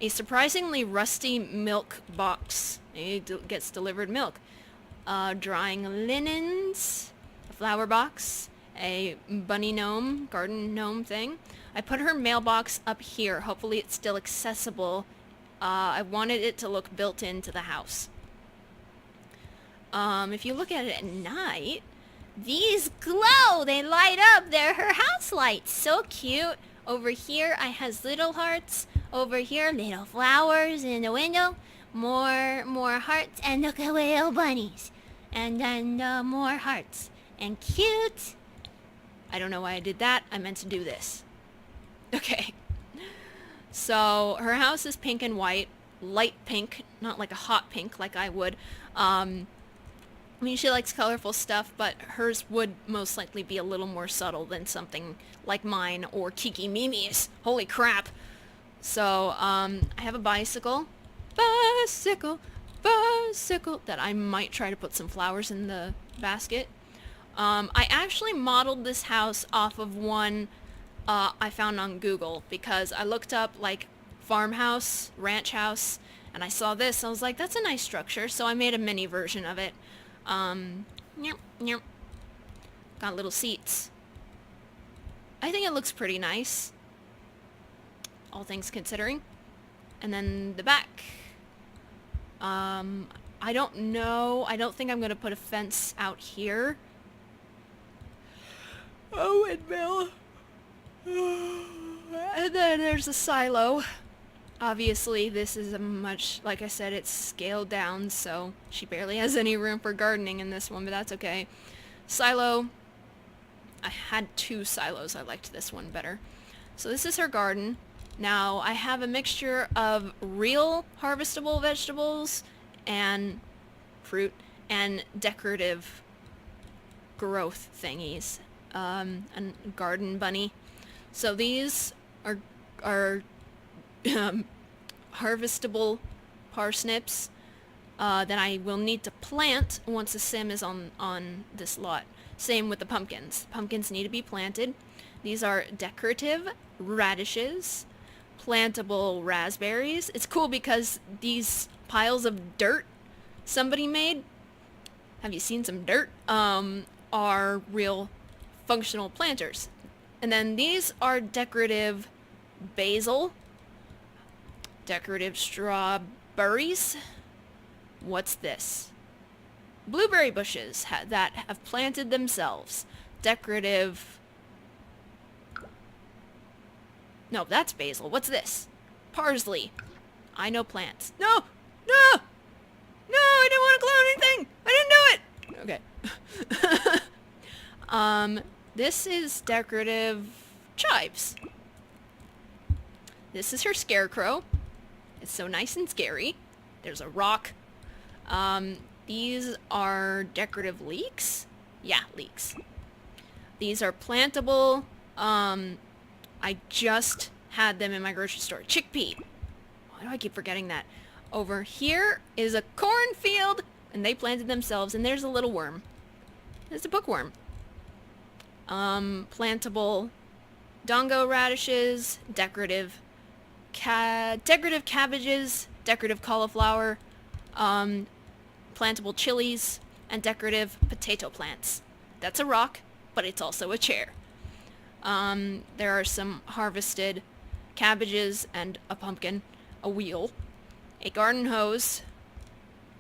surprisingly rusty milk box. It gets delivered milk. Drying linens, a flower box, a bunny gnome, garden gnome thing. I put her mailbox up here. Hopefully it's still accessible. I wanted it to look built into the house. If you look at it at night, these glow! They light up! They're her house lights! So cute! Over here I has little hearts. Over here, little flowers in the window. More hearts, and look at little bunnies. And then more hearts. And cute! I don't know why I did that. I meant to do this. Okay. So, her house is pink and white. Light pink, not like a hot pink like I would. I mean, she likes colorful stuff, but hers would most likely be a little more subtle than something like mine or Kiki Mimi's. Holy crap. So, I have a bicycle that I might try to put some flowers in the basket. I actually modeled this house off of one I found on Google, because I looked up like farmhouse, ranch house, and I saw this. I was like, that's a nice structure, so I made a mini version of it. Yep. Got little seats. I think it looks pretty nice. all things considering. And then the back. I don't know. I don't think I'm gonna put a fence out here. Oh, windmill. And then there's a silo. Obviously, this is a much, like I said, it's scaled down, so she barely has any room for gardening in this one, but that's okay. Silo. I had 2 silos. I liked this one better. So this is her garden. Now, I have a mixture of real harvestable vegetables and fruit and decorative growth thingies. And garden bunny. So these are harvestable parsnips that I will need to plant once the sim is on this lot. Same with the pumpkins. Pumpkins need to be planted. These are decorative radishes, plantable raspberries. It's cool because these piles of dirt somebody made, have you seen some dirt, are real functional planters. And then these are decorative basil, decorative strawberries. What's this? Blueberry bushes that have planted themselves. Decorative... No, that's basil. What's this? Parsley. I know plants. No! No! No, I didn't want to clone anything! I didn't do it! Okay. This is decorative chives. This is her scarecrow. It's so nice and scary. There's a rock. These are decorative leeks? Yeah, leeks. These are plantable. I just had them in my grocery store. Chickpea. Why do I keep forgetting that? Over here is a cornfield, and they planted themselves, and there's a little worm. There's a bookworm. Plantable dongo radishes, decorative cabbages, decorative cauliflower, plantable chilies, and decorative potato plants. That's a rock, but it's also a chair. There are some harvested cabbages and a pumpkin, a wheel, a garden hose,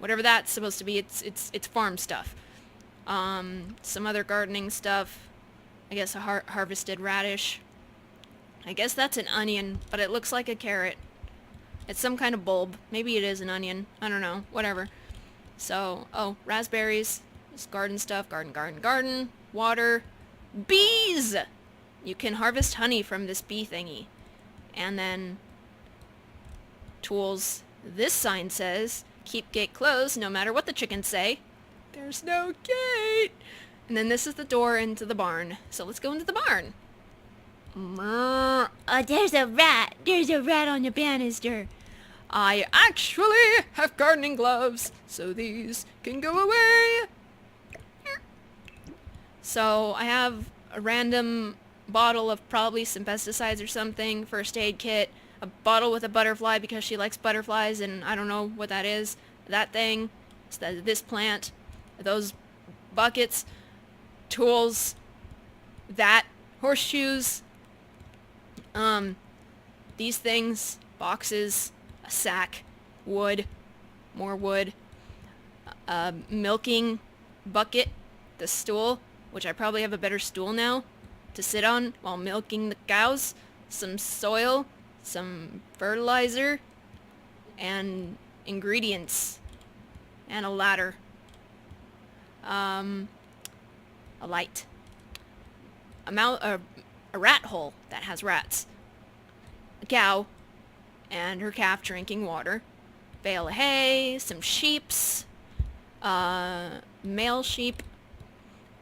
whatever that's supposed to be. It's farm stuff. Some other gardening stuff. I guess a harvested radish. I guess that's an onion, but it looks like a carrot. It's some kind of bulb. Maybe it is an onion. I don't know. Whatever. So, oh, raspberries. This garden stuff. Garden. Water. Bees! You can harvest honey from this bee thingy. And then tools. This sign says, keep gate closed no matter what the chickens say. There's no gate! And then this is the door into the barn. So let's go into the barn. Oh, there's a rat. There's a rat on the banister. I actually have gardening gloves, so these can go away. So I have a random bottle of probably some pesticides or something, first aid kit, a bottle with a butterfly because she likes butterflies and I don't know what that is, that thing, this plant, those buckets, tools, that, horseshoes, these things, boxes, a sack, wood, more wood, a milking bucket, the stool, which I probably have a better stool now to sit on while milking the cows, some soil, some fertilizer, and ingredients, and a ladder, a light, a rat hole that has rats, a cow, and her calf drinking water, bale of hay, some sheeps, male sheep,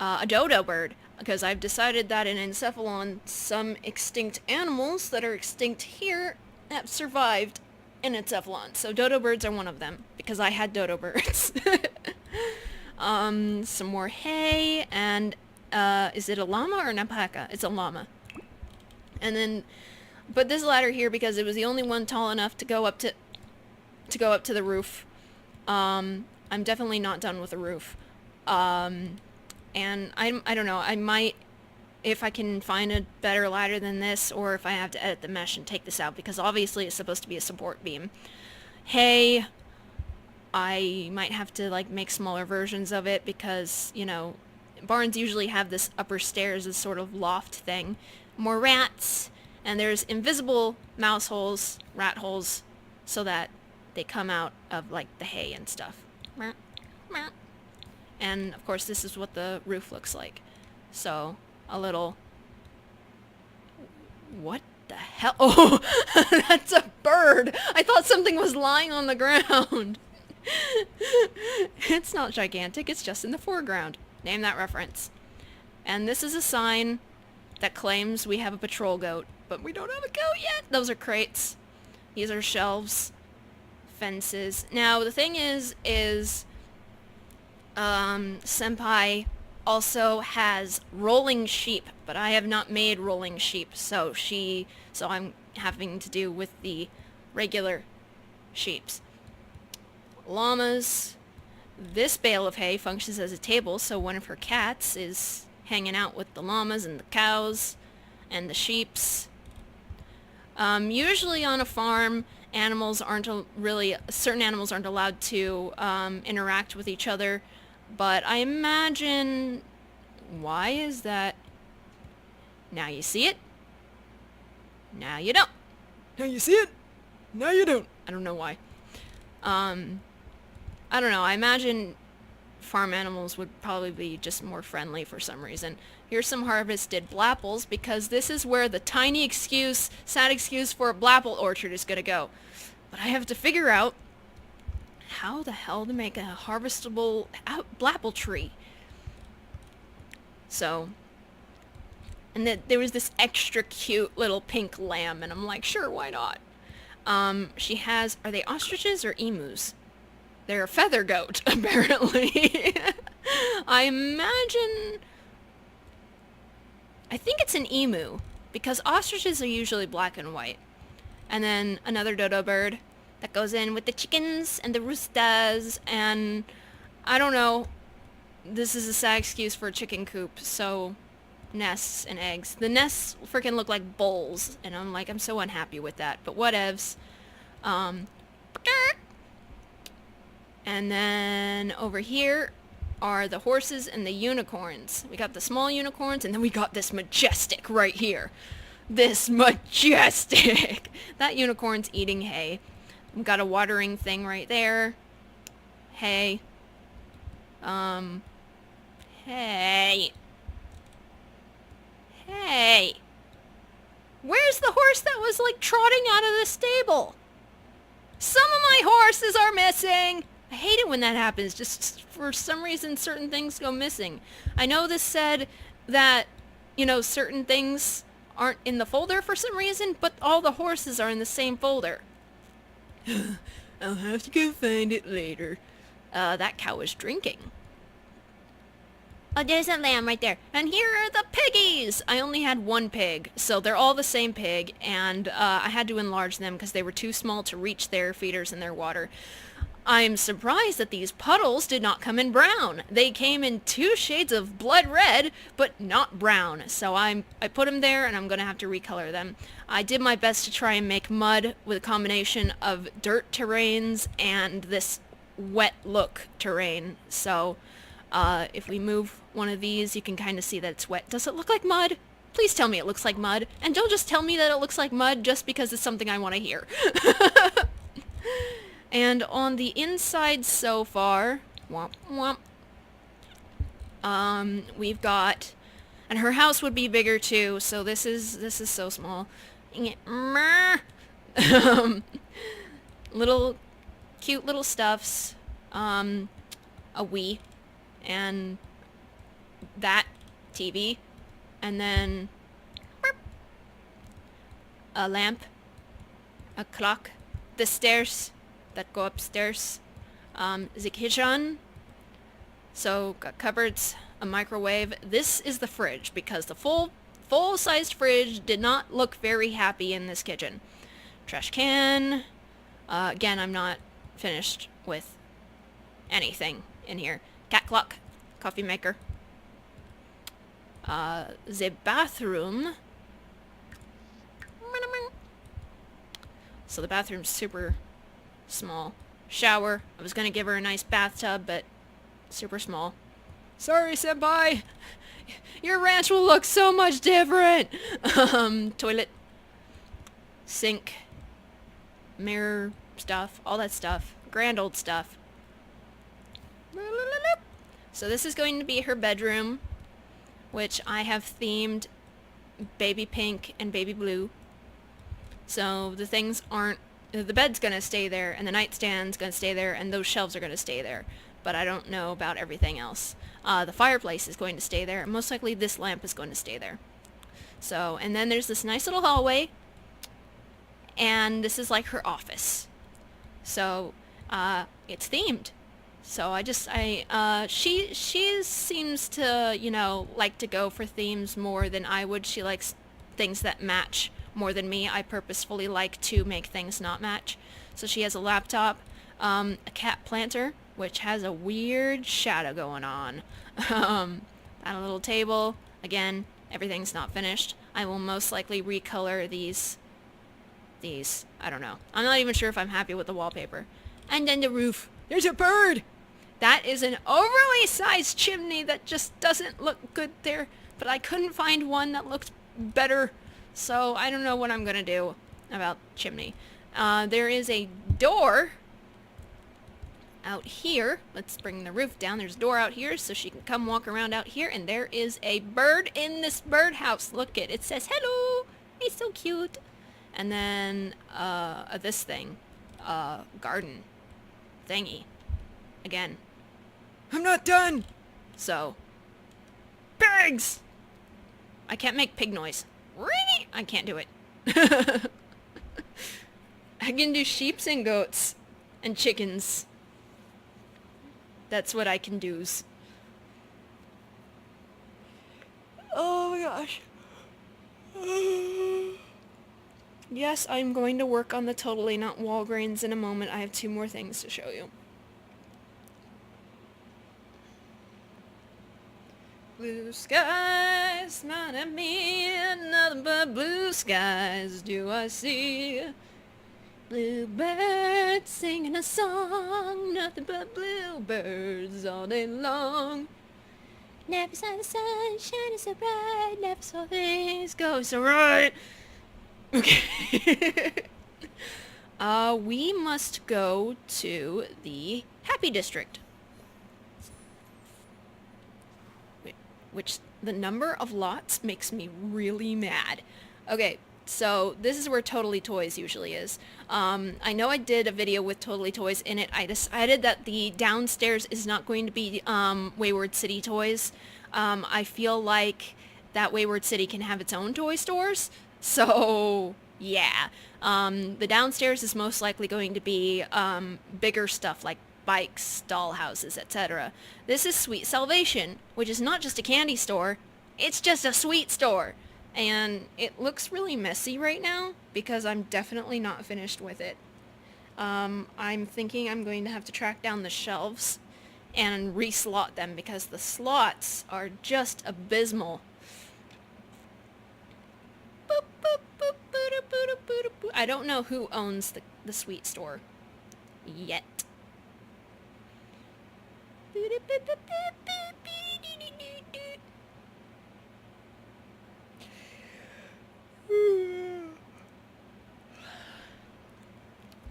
a dodo bird, because I've decided that in Encephalon, some extinct animals that are extinct here have survived in Encephalon. So dodo birds are one of them, because I had dodo birds. Some more hay, and is it a llama or an alpaca? It's a llama. And then put this ladder here because it was the only one tall enough to go up to the roof. I'm definitely not done with the roof. And I don't know, I might if I can find a better ladder than this, or if I have to edit the mesh and take this out, because obviously it's supposed to be a support beam. Hay, I might have to like make smaller versions of it because, you know, barns usually have this upper stairs as sort of loft thing. More rats, and there's invisible mouse holes, rat holes, so that they come out of like the hay and stuff. And of course this is what the roof looks like. So, a little... What the hell? Oh, that's a bird! I thought something was lying on the ground. It's not gigantic, it's just in the foreground. Name that reference. And this is a sign that claims we have a patrol goat, but we don't have a goat yet. Those are crates. These are shelves. Fences. Now, the thing is, Senpai also has rolling sheep, but I have not made rolling sheep, so I'm having to do with the regular sheeps. Llamas. This bale of hay functions as a table, so one of her cats is hanging out with the llamas and the cows and the sheeps. Usually on a farm, certain animals aren't allowed to interact with each other, but I imagine... Why is that? Now you see it. Now you don't. Now you see it. Now you don't. I don't know why. I don't know. I imagine farm animals would probably be just more friendly for some reason. Here's some harvested blapples, because this is where the tiny excuse, sad excuse for a blapple orchard is gonna go. But I have to figure out how the hell to make a harvestable blapple tree. So, and there was this extra cute little pink lamb, and I'm like, sure, why not? She has, are they ostriches or emus? They're a feather goat, apparently. I think it's an emu, because ostriches are usually black and white. And then another dodo bird that goes in with the chickens and the roosters, and I don't know. This is a sad excuse for a chicken coop, so nests and eggs. The nests freaking look like bowls, and I'm like, I'm so unhappy with that, but whatevs. And then over here are the horses and the unicorns. We got the small unicorns, and then we got this majestic right here. This majestic! That unicorn's eating hay. We've got a watering thing right there. Hay. Hey. Hey. Where's the horse that was, like, trotting out of the stable? Some of my horses are missing! I hate it when that happens. Just for some reason, certain things go missing. I know this said that, you know, certain things aren't in the folder for some reason, but all the horses are in the same folder. I'll have to go find it later. That cow is drinking. Oh, there's a lamb right there. And here are the piggies! I only had one pig, so they're all the same pig, and I had to enlarge them because they were too small to reach their feeders and their water. I'm surprised that these puddles did not come in brown. They came in 2 shades of blood red, but not brown. So I put them there, and I'm going to have to recolor them. I did my best to try and make mud with a combination of dirt terrains and this wet look terrain. So if we move one of these, you can kind of see that it's wet. Does it look like mud? Please tell me it looks like mud. And don't just tell me that it looks like mud just because it's something I want to hear. And on the inside so far, womp womp, we've got, and her house would be bigger too, so this is so small. Little, cute little stuffs, a Wii, and that TV, and then a lamp, a clock, the stairs that go upstairs, the kitchen, so got cupboards, a microwave. This is the fridge, because the full-sized fridge did not look very happy in this kitchen. Trash can. Again, I'm not finished with anything in here. Cat clock, coffee maker. The bathroom. So the bathroom's super small. Shower. I was gonna give her a nice bathtub, but super small. Sorry, senpai. Your ranch will look so much different. Toilet. Sink. Mirror stuff. All that stuff. Grand old stuff. So this is going to be her bedroom, which I have themed baby pink and baby blue. So the things aren't... The bed's gonna stay there, and the nightstand's gonna stay there, and those shelves are gonna stay there. But I don't know about everything else. The fireplace is going to stay there. Most likely this lamp is going to stay there. So, and then there's this nice little hallway, and this is like her office. So, it's themed. So she seems to, you know, like to go for themes more than I would. She likes things that match more than me. I purposefully like to make things not match. So she has a laptop, a cat planter, which has a weird shadow going on. And a little table. Again, everything's not finished. I will most likely recolor these. I don't know. I'm not even sure if I'm happy with the wallpaper. And then the roof. There's a bird! That is an overly sized chimney that just doesn't look good there. But I couldn't find one that looked better. So I don't know what I'm gonna do about chimney. There is a door out here. Let's bring the roof down. There's a door out here so she can come walk around out here. And there is a bird in this birdhouse. Look it says hello. He's so cute. And then this thing, garden thingy. Again, I'm not done. So, pigs. I can't make pig noise. Really? I can't do it. I can do sheeps and goats and chickens. That's what I can do's. Oh my gosh. Yes, I'm going to work on the Totally Not Walgreens in a moment. I have 2 more things to show you. Blue skies, smile at me, nothing but blue skies do I see. Bluebirds singing a song, nothing but bluebirds all day long. Never saw the sun shining so bright, never saw things go so right. Okay. We must go to the Happy District. Which the number of lots makes me really mad. Okay, so this is where Totally Toys usually is. I know I did a video with Totally Toys in it. I decided that the downstairs is not going to be Wayward City Toys. I feel like that Wayward City can have its own toy stores. So, yeah. The downstairs is most likely going to be bigger stuff like bikes, dollhouses, etc. This is Sweet Salvation, which is not just a candy store, it's just a sweet store. And it looks really messy right now because I'm definitely not finished with it. I'm thinking I'm going to have to track down the shelves and re-slot them because the slots are just abysmal. Boop, boop, boop, boop, boop, boop, boop. I don't know who owns the sweet store yet.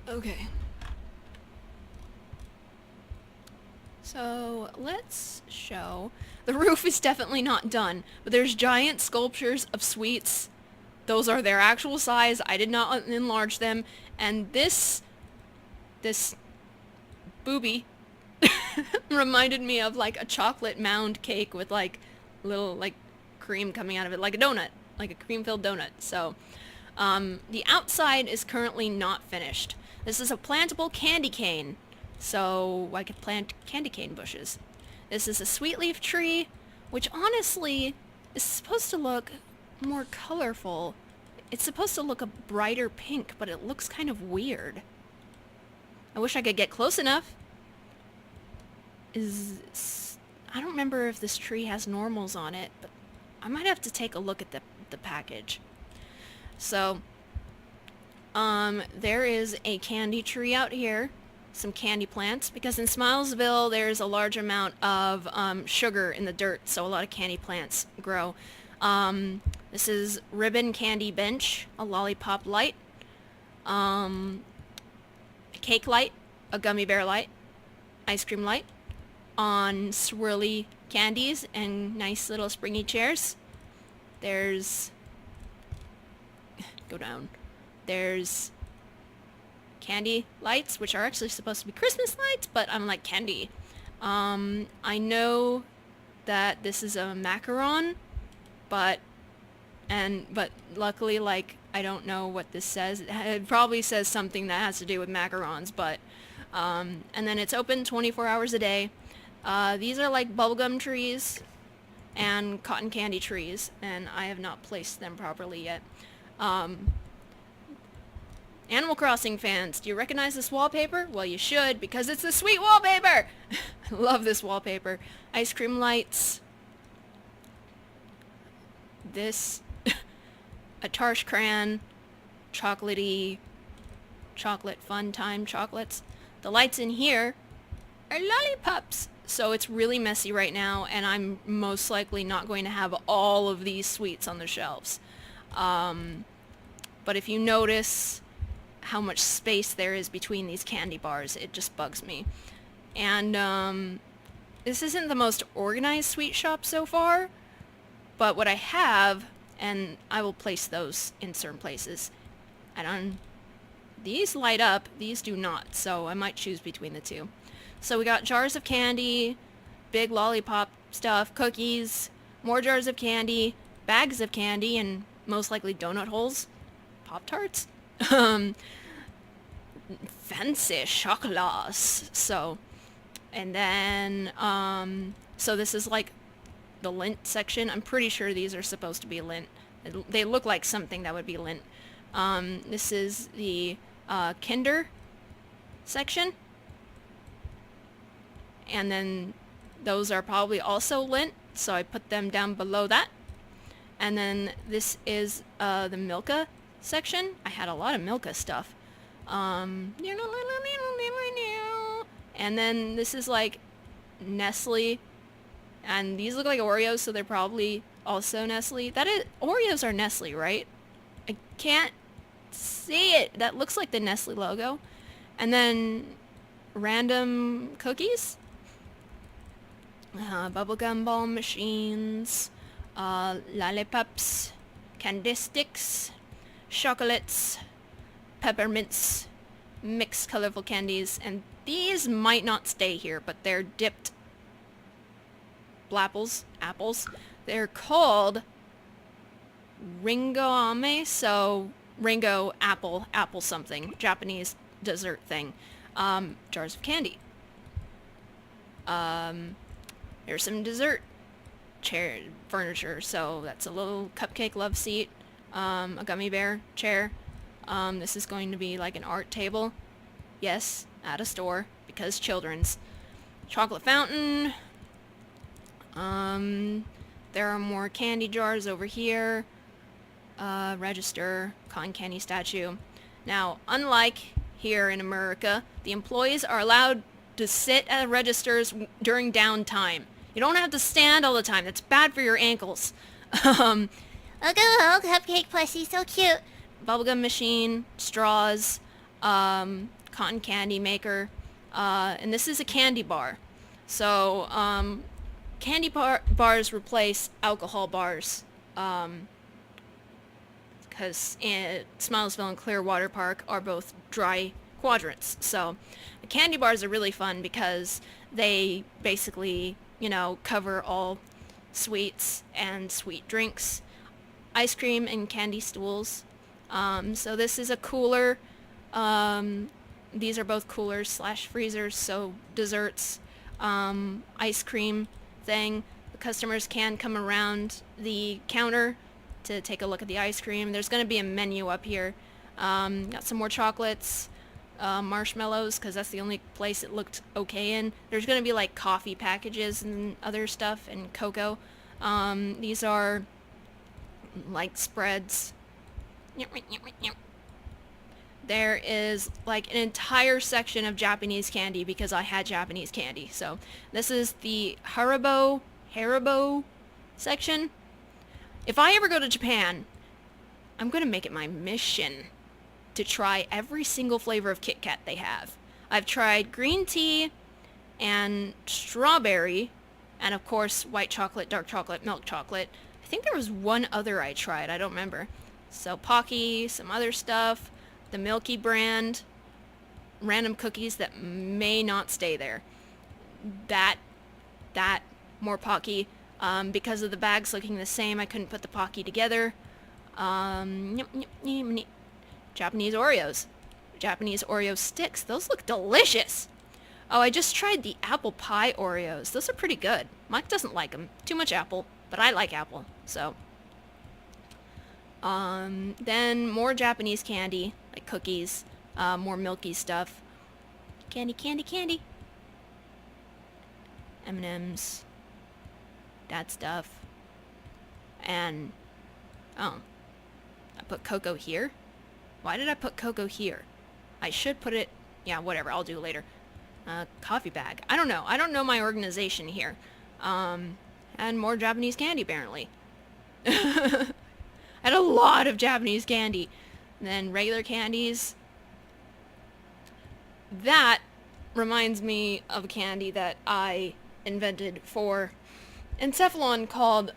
Okay. So, let's show... The roof is definitely not done, but there's giant sculptures of sweets. Those are their actual size. I did not enlarge them. And this booby reminded me of like a chocolate mound cake with like little like cream coming out of it, like a donut, like a cream-filled donut. So, the outside is currently not finished. This is a plantable candy cane, so I could plant candy cane bushes. This is a sweet leaf tree, which honestly is supposed to look more colorful. It's supposed to look a brighter pink, but it looks kind of weird. I wish I could get close enough. I don't remember if this tree has normals on it, but I might have to take a look at the package. So, there is a candy tree out here, some candy plants, because in Smilesville there's a large amount of sugar in the dirt, so a lot of candy plants grow. This is Ribbon Candy Bench, a lollipop light, a cake light, a gummy bear light, ice cream light, on swirly candies and nice little springy chairs. There's... go down. There's candy lights, which are actually supposed to be Christmas lights, but I'm like, candy. I know that this is a macaron, but luckily, like, I don't know what this says. It probably says something that has to do with macarons, but, and then it's open 24 hours a day. These are like bubblegum trees and cotton candy trees, and I have not placed them properly yet. Animal Crossing fans, do you recognize this wallpaper? Well, you should, because it's the sweet wallpaper! I love this wallpaper. Ice cream lights. This. A Tarsh Cran. Chocolatey. Chocolate fun time chocolates. The lights in here are lollipops. So it's really messy right now, and I'm most likely not going to have all of these sweets on the shelves. But if you notice how much space there is between these candy bars, it just bugs me. And this isn't the most organized sweet shop so far, but what I have, and I will place those in certain places, and these light up, these do not, so I might choose between the two. So we got jars of candy, big lollipop stuff, cookies, more jars of candy, bags of candy, and most likely donut holes, Pop-Tarts, fancy chocolates. So, and then, so this is like the lint section. I'm pretty sure these are supposed to be lint. They look like something that would be lint. This is the Kinder section. And then those are probably also lint, so I put them down below that. And then this is the Milka section. I had a lot of Milka stuff. And then this is like Nestle, and these look like Oreos, so they're probably also Nestle. That is, Oreos are Nestle, right? I can't see it. That looks like the Nestle logo. And then random cookies, bubblegum ball machines, lollipops, candy sticks, chocolates, peppermints, mixed colorful candies, and these might not stay here, but they're dipped apples. They're called Ringo-ame, so Ringo apple something, Japanese dessert thing. Jars of candy. There's some dessert chair furniture, so that's a little cupcake love seat, a gummy bear chair. This is going to be like an art table. Yes, at a store, because children's. Chocolate fountain. There are more candy jars over here. Register, cotton candy statue. Now, unlike here in America, the employees are allowed to sit at registers during downtime. You don't have to stand all the time. That's bad for your ankles. Look at the little cupcake plushie, so cute. Bubblegum machine, straws, cotton candy maker, and this is a candy bar. So, candy bars replace alcohol bars, because Smilesville and Clearwater Park are both dry quadrants. So, the candy bars are really fun because they basically, you know, cover all sweets and sweet drinks, ice cream and candy stools. So this is a cooler. These are both coolers slash freezers, so desserts, ice cream thing. The customers can come around the counter to take a look at the ice cream. There's going to be a menu up here. Got some more chocolates, marshmallows, because that's the only place it looked okay in. There's going to be like coffee packages and other stuff, and cocoa. These are like spreads. There is like an entire section of Japanese candy because I had Japanese candy. So this is the Haribo section. If I ever go to Japan, I'm gonna make it my mission to try every single flavor of Kit Kat they have. I've tried green tea and strawberry, and of course white chocolate, dark chocolate, milk chocolate. I think there was one other I tried, I don't remember. So Pocky, some other stuff, the Milky brand, random cookies that may not stay there. That, more Pocky. Because of the bags looking the same, I couldn't put the Pocky together. Japanese Oreos. Japanese Oreo sticks. Those look delicious. Oh, I just tried the apple pie Oreos. Those are pretty good. Mike doesn't like them. Too much apple, but I like apple, so. Then more Japanese candy, like cookies, more milky stuff. Candy, candy, candy. M&M's. That stuff. And, oh. I put cocoa here? Why did I put cocoa here? I should put it, yeah, whatever, I'll do later. Coffee bag. I don't know. I don't know my organization here. And more Japanese candy, apparently. I had a lot of Japanese candy. And then regular candies. That reminds me of a candy that I invented for Encephalon called,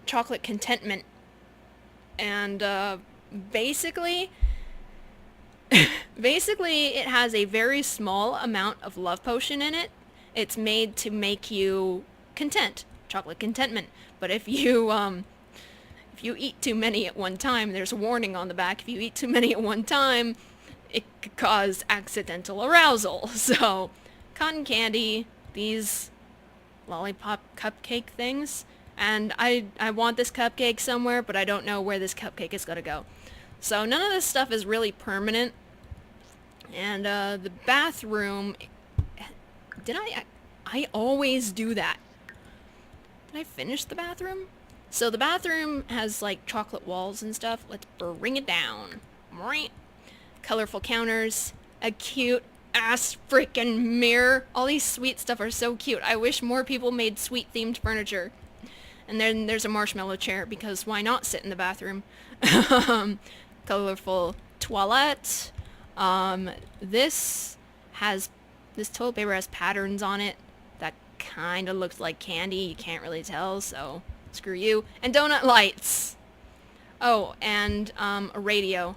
Chocolate Contentment. And, basically, it has a very small amount of love potion in it. It's made to make you content. Chocolate contentment. But if you eat too many at one time, there's a warning on the back. If you eat too many at one time, it could cause accidental arousal. So, cotton candy, these lollipop cupcake things. And I want this cupcake somewhere, but I don't know where this cupcake is gonna go. So none of this stuff is really permanent. And the bathroom, I always do that. Did I finish the bathroom? So the bathroom has like chocolate walls and stuff. Let's bring it down. Colorful counters, a cute ass freaking mirror. All these sweet stuff are so cute. I wish more people made sweet themed furniture. And then there's a marshmallow chair, because why not sit in the bathroom? Colorful toilette. This toilet paper has patterns on it that kind of looks like candy. You can't really tell, so screw you. And donut lights. Oh, and a radio.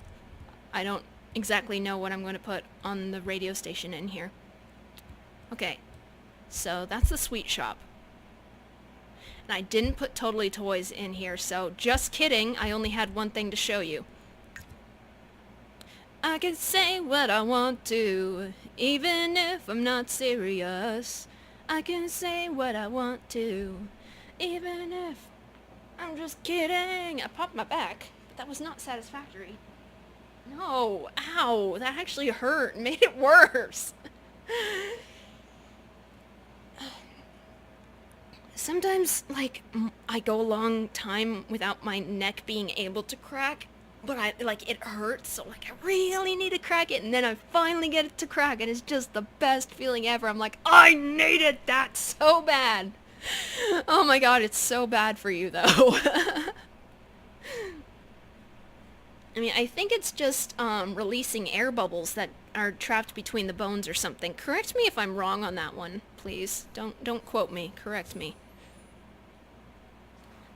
I don't exactly know what I'm going to put on the radio station in here. Okay, so that's the sweet shop. And I didn't put Totally Toys in here, so just kidding, I only had one thing to show you. I can say what I want to, even if I'm not serious. I can say what I want to, even if I'm just kidding. I popped my back, but that was not satisfactory. No, ow, that actually hurt and made it worse. Sometimes, like, I go a long time without my neck being able to crack, but it hurts, so, like, I really need to crack it, and then I finally get it to crack, and it's just the best feeling ever. I'm like, I needed that so bad. Oh my god, it's so bad for you, though. I mean, I think it's just, releasing air bubbles that are trapped between the bones or something. Correct me if I'm wrong on that one, please. Don't quote me. Correct me.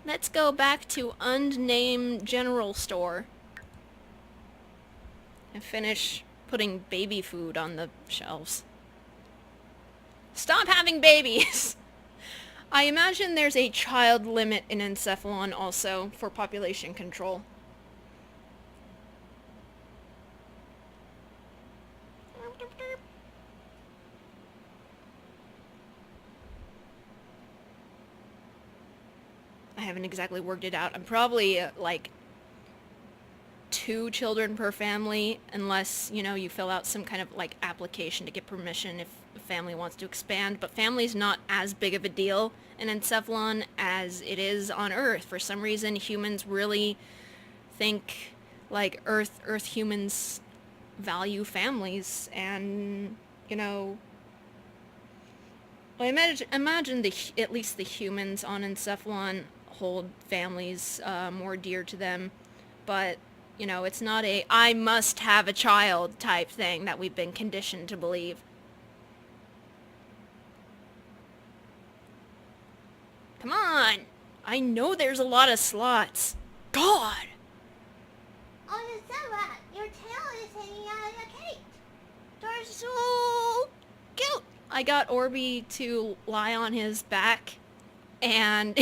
Let's go back to unnamed general store and finish putting baby food on the shelves. Stop having babies! I imagine there's a child limit in Encephalon also for population control. I haven't exactly worked it out. I'm probably, like, 2 children per family unless, you know, you fill out some kind of like application to get permission if a family wants to expand. But family's not as big of a deal in Encephalon as it is on Earth. For some reason, humans really think like Earth humans value families, and, you know, well, imagine at least the humans on Encephalon hold families more dear to them, but, you know, it's not a I must have a child type thing that we've been conditioned to believe. Come on! I know there's a lot of slots. God! Oh, the Zebra, your tail is hanging out of the cage. They're so cute! I got Orby to lie on his back, and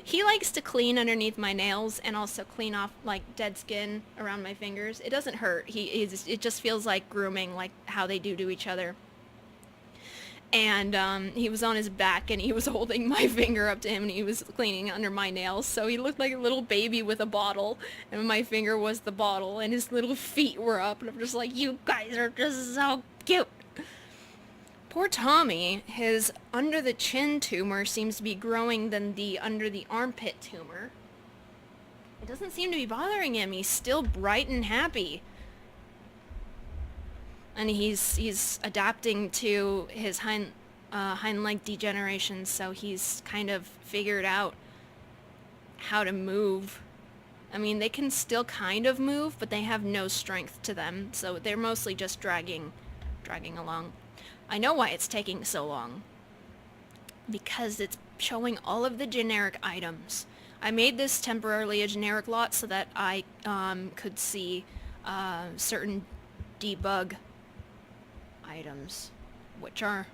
he likes to clean underneath my nails and also clean off like dead skin around my fingers. It doesn't hurt. It just feels like grooming, like how they do to each other. And he was on his back and he was holding my finger up to him and he was cleaning under my nails. So he looked like a little baby with a bottle, and my finger was the bottle and his little feet were up, and I'm just like, you guys are just so cute. Poor Tommy, his under the chin tumor seems to be growing than the under the armpit tumor. It doesn't seem to be bothering him. He's still bright and happy. And he's adapting to his hind leg degeneration, so he's kind of figured out how to move. I mean, they can still kind of move, but they have no strength to them, so they're mostly just dragging along. I know why it's taking so long. Because it's showing all of the generic items. I made this temporarily a generic lot so that I could see certain debug items, which are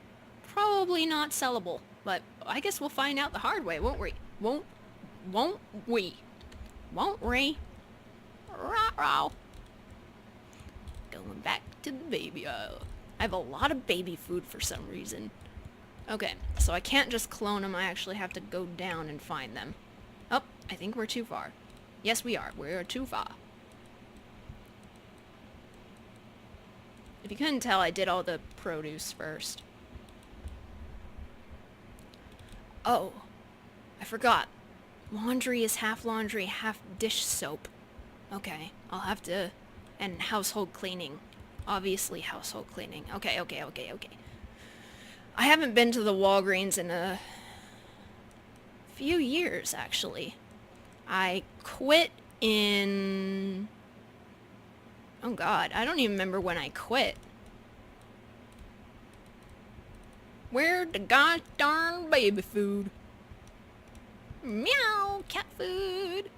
probably not sellable, but I guess we'll find out the hard way, won't we? Won't we? Rah-rah. Going back to the baby aisle. I have a lot of baby food for some reason. Okay, so I can't just clone them, I actually have to go down and find them. Oh, I think we're too far. Yes, we are. We're too far. If you couldn't tell, I did all the produce first. Oh, I forgot. Laundry is half laundry, half dish soap. Okay, I'll have to... And household cleaning. Obviously household cleaning. Okay. I haven't been to the Walgreens in a few years, actually. I quit in... Oh god, I don't even remember when I quit. Where the gosh darn baby food? Meow, cat food.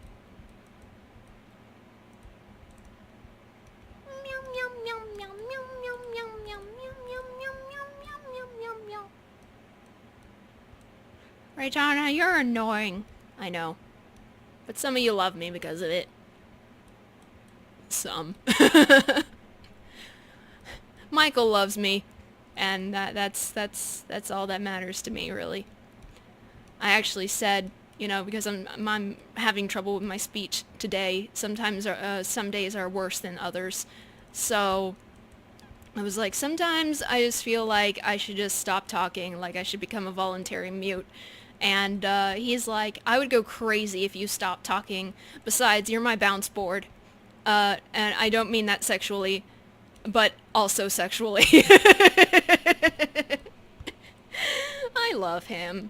Meow, meow, meow, meow, meow, meow, meow, meow, meow, meow, meow, meow, meow, meow, meow. Raytana, you're annoying. I know. But some of you love me because of it. Some. Michael loves me, and that's all that matters to me, really. I actually said, you know, because I'm having trouble with my speech today. Sometimes some days are worse than others. So I was like, sometimes I just feel like I should just stop talking, like I should become a voluntary mute. And he's like, I would go crazy if you stopped talking. Besides, you're my bounce board. And I don't mean that sexually, but also sexually. I love him.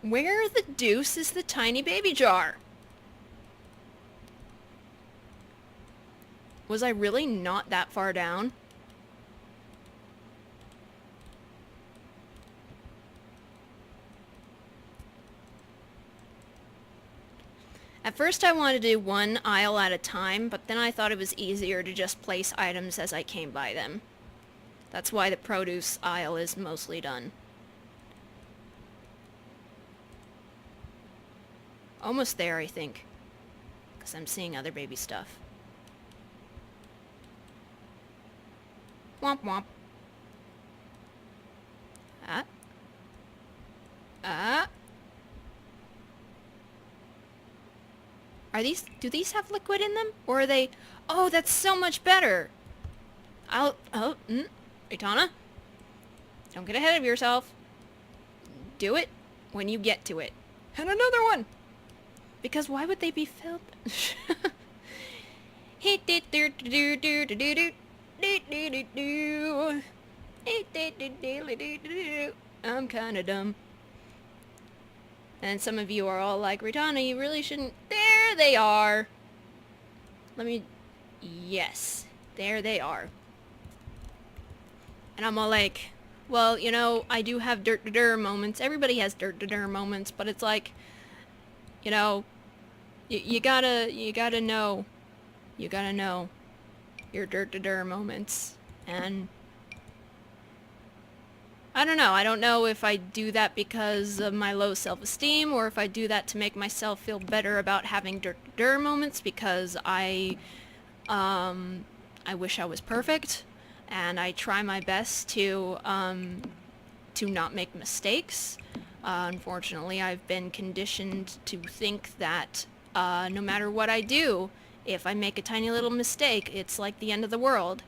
Where the deuce is the tiny baby jar? Was I really not that far down? At first I wanted to do one aisle at a time, but then I thought it was easier to just place items as I came by them. That's why the produce aisle is mostly done. Almost there, I think. Because I'm seeing other baby stuff. Womp womp. do these have liquid in them? Or are they... Oh, that's so much better! Itana? Don't get ahead of yourself. Do it when you get to it. And another one! Because why would they be filled? I'm kinda dumb. And some of you are all like, Ritana, you really shouldn't... There they are! Yes. There they are. And I'm all like, well, you know, I do have dirt-to-dur moments. Everybody has dirt-to-dur moments, but it's like, you know, you gotta know. You gotta know your dirt-to-dur moments. And I don't know. I don't know if I do that because of my low self-esteem, or if I do that to make myself feel better about having dirt-to-dur moments because I wish I was perfect, and I try my best to not make mistakes. Unfortunately, I've been conditioned to think that no matter what I do, if I make a tiny little mistake, it's like the end of the world.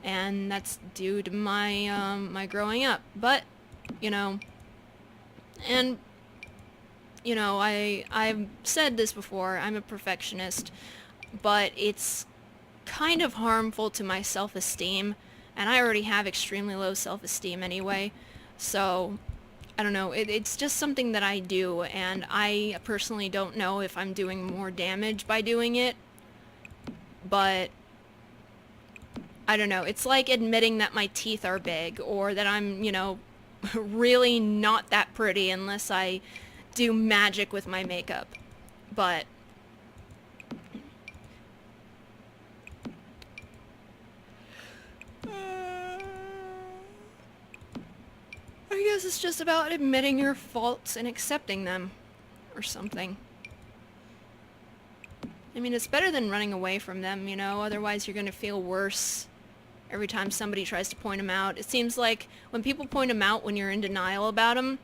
And that's due to my my growing up. But, you know, and, you know, I've said this before, I'm a perfectionist, but it's kind of harmful to my self-esteem, and I already have extremely low self-esteem anyway, so I don't know, it's just something that I do, and I personally don't know if I'm doing more damage by doing it, but I don't know, it's like admitting that my teeth are big, or that I'm, you know, really not that pretty unless I do magic with my makeup, but I guess it's just about admitting your faults and accepting them, or something. I mean, it's better than running away from them, you know, otherwise you're gonna feel worse every time somebody tries to point them out. It seems like when people point them out when you're in denial about them,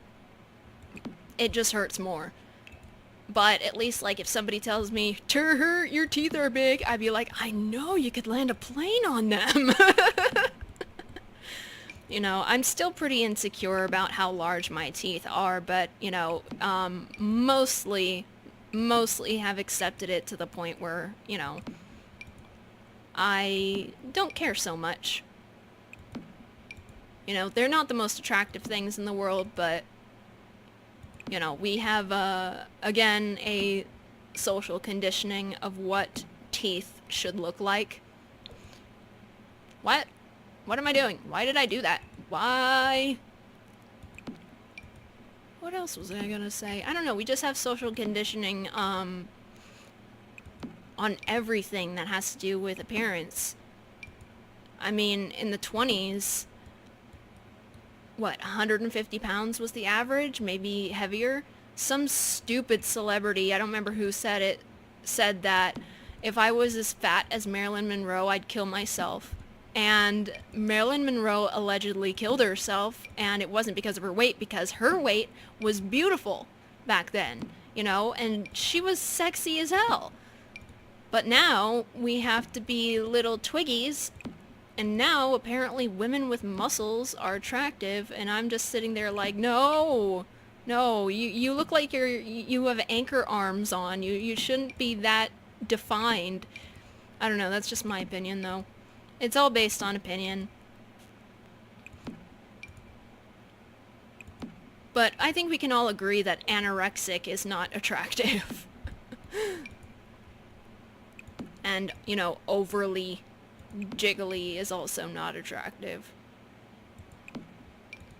it just hurts more. But at least, like, if somebody tells me, "Tur, your teeth are big," I'd be like, I know, you could land a plane on them. You know, I'm still pretty insecure about how large my teeth are, but, you know, mostly have accepted it to the point where, you know, I don't care so much. You know, they're not the most attractive things in the world, but, you know, we have, again, a social conditioning of what teeth should look like. What? What am I doing? Why did I do that? Why? What else was I gonna say? I don't know, we just have social conditioning, on everything that has to do with appearance. I mean, in the 20s, what, 150 pounds was the average? Maybe heavier? Some stupid celebrity, I don't remember who said it, said that if I was as fat as Marilyn Monroe, I'd kill myself. And Marilyn Monroe allegedly killed herself, and it wasn't because of her weight, because her weight was beautiful back then, you know, and she was sexy as hell. But now we have to be little twiggies, and now apparently women with muscles are attractive, and I'm just sitting there like, no, you look like you have anchor arms on. You shouldn't be that defined. I don't know, that's just my opinion though. It's all based on opinion. But I think we can all agree that anorexic is not attractive. And, you know, overly jiggly is also not attractive.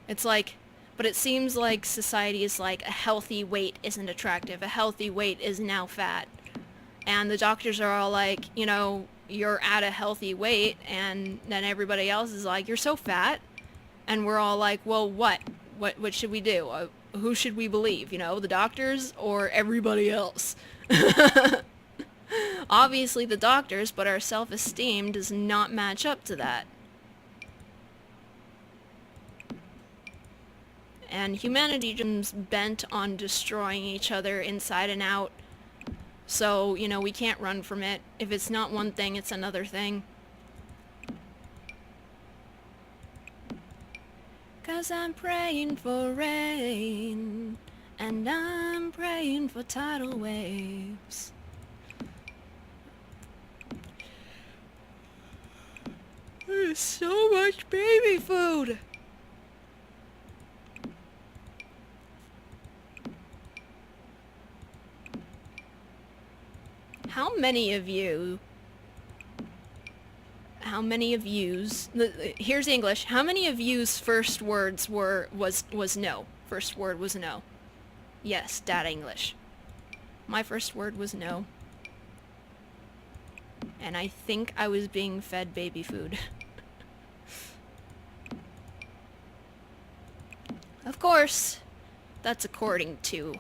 It's like, but it seems like society is like, a healthy weight isn't attractive. A healthy weight is now fat. And the doctors are all like, you know, you're at a healthy weight, and then everybody else is like, you're so fat. And we're all like, well, what should we do? Who should we believe, you know, the doctors or everybody else? Obviously the doctors, but our self-esteem does not match up to that. And humanity just bent on destroying each other inside and out. So, you know, we can't run from it. If it's not one thing, it's another thing. 'Cause I'm praying for rain, and I'm praying for tidal waves. There's so much baby food! How many of you's, here's English, how many of you's first words was no? First word was no. Yes, that English. My first word was no. And I think I was being fed baby food. Of course, that's according to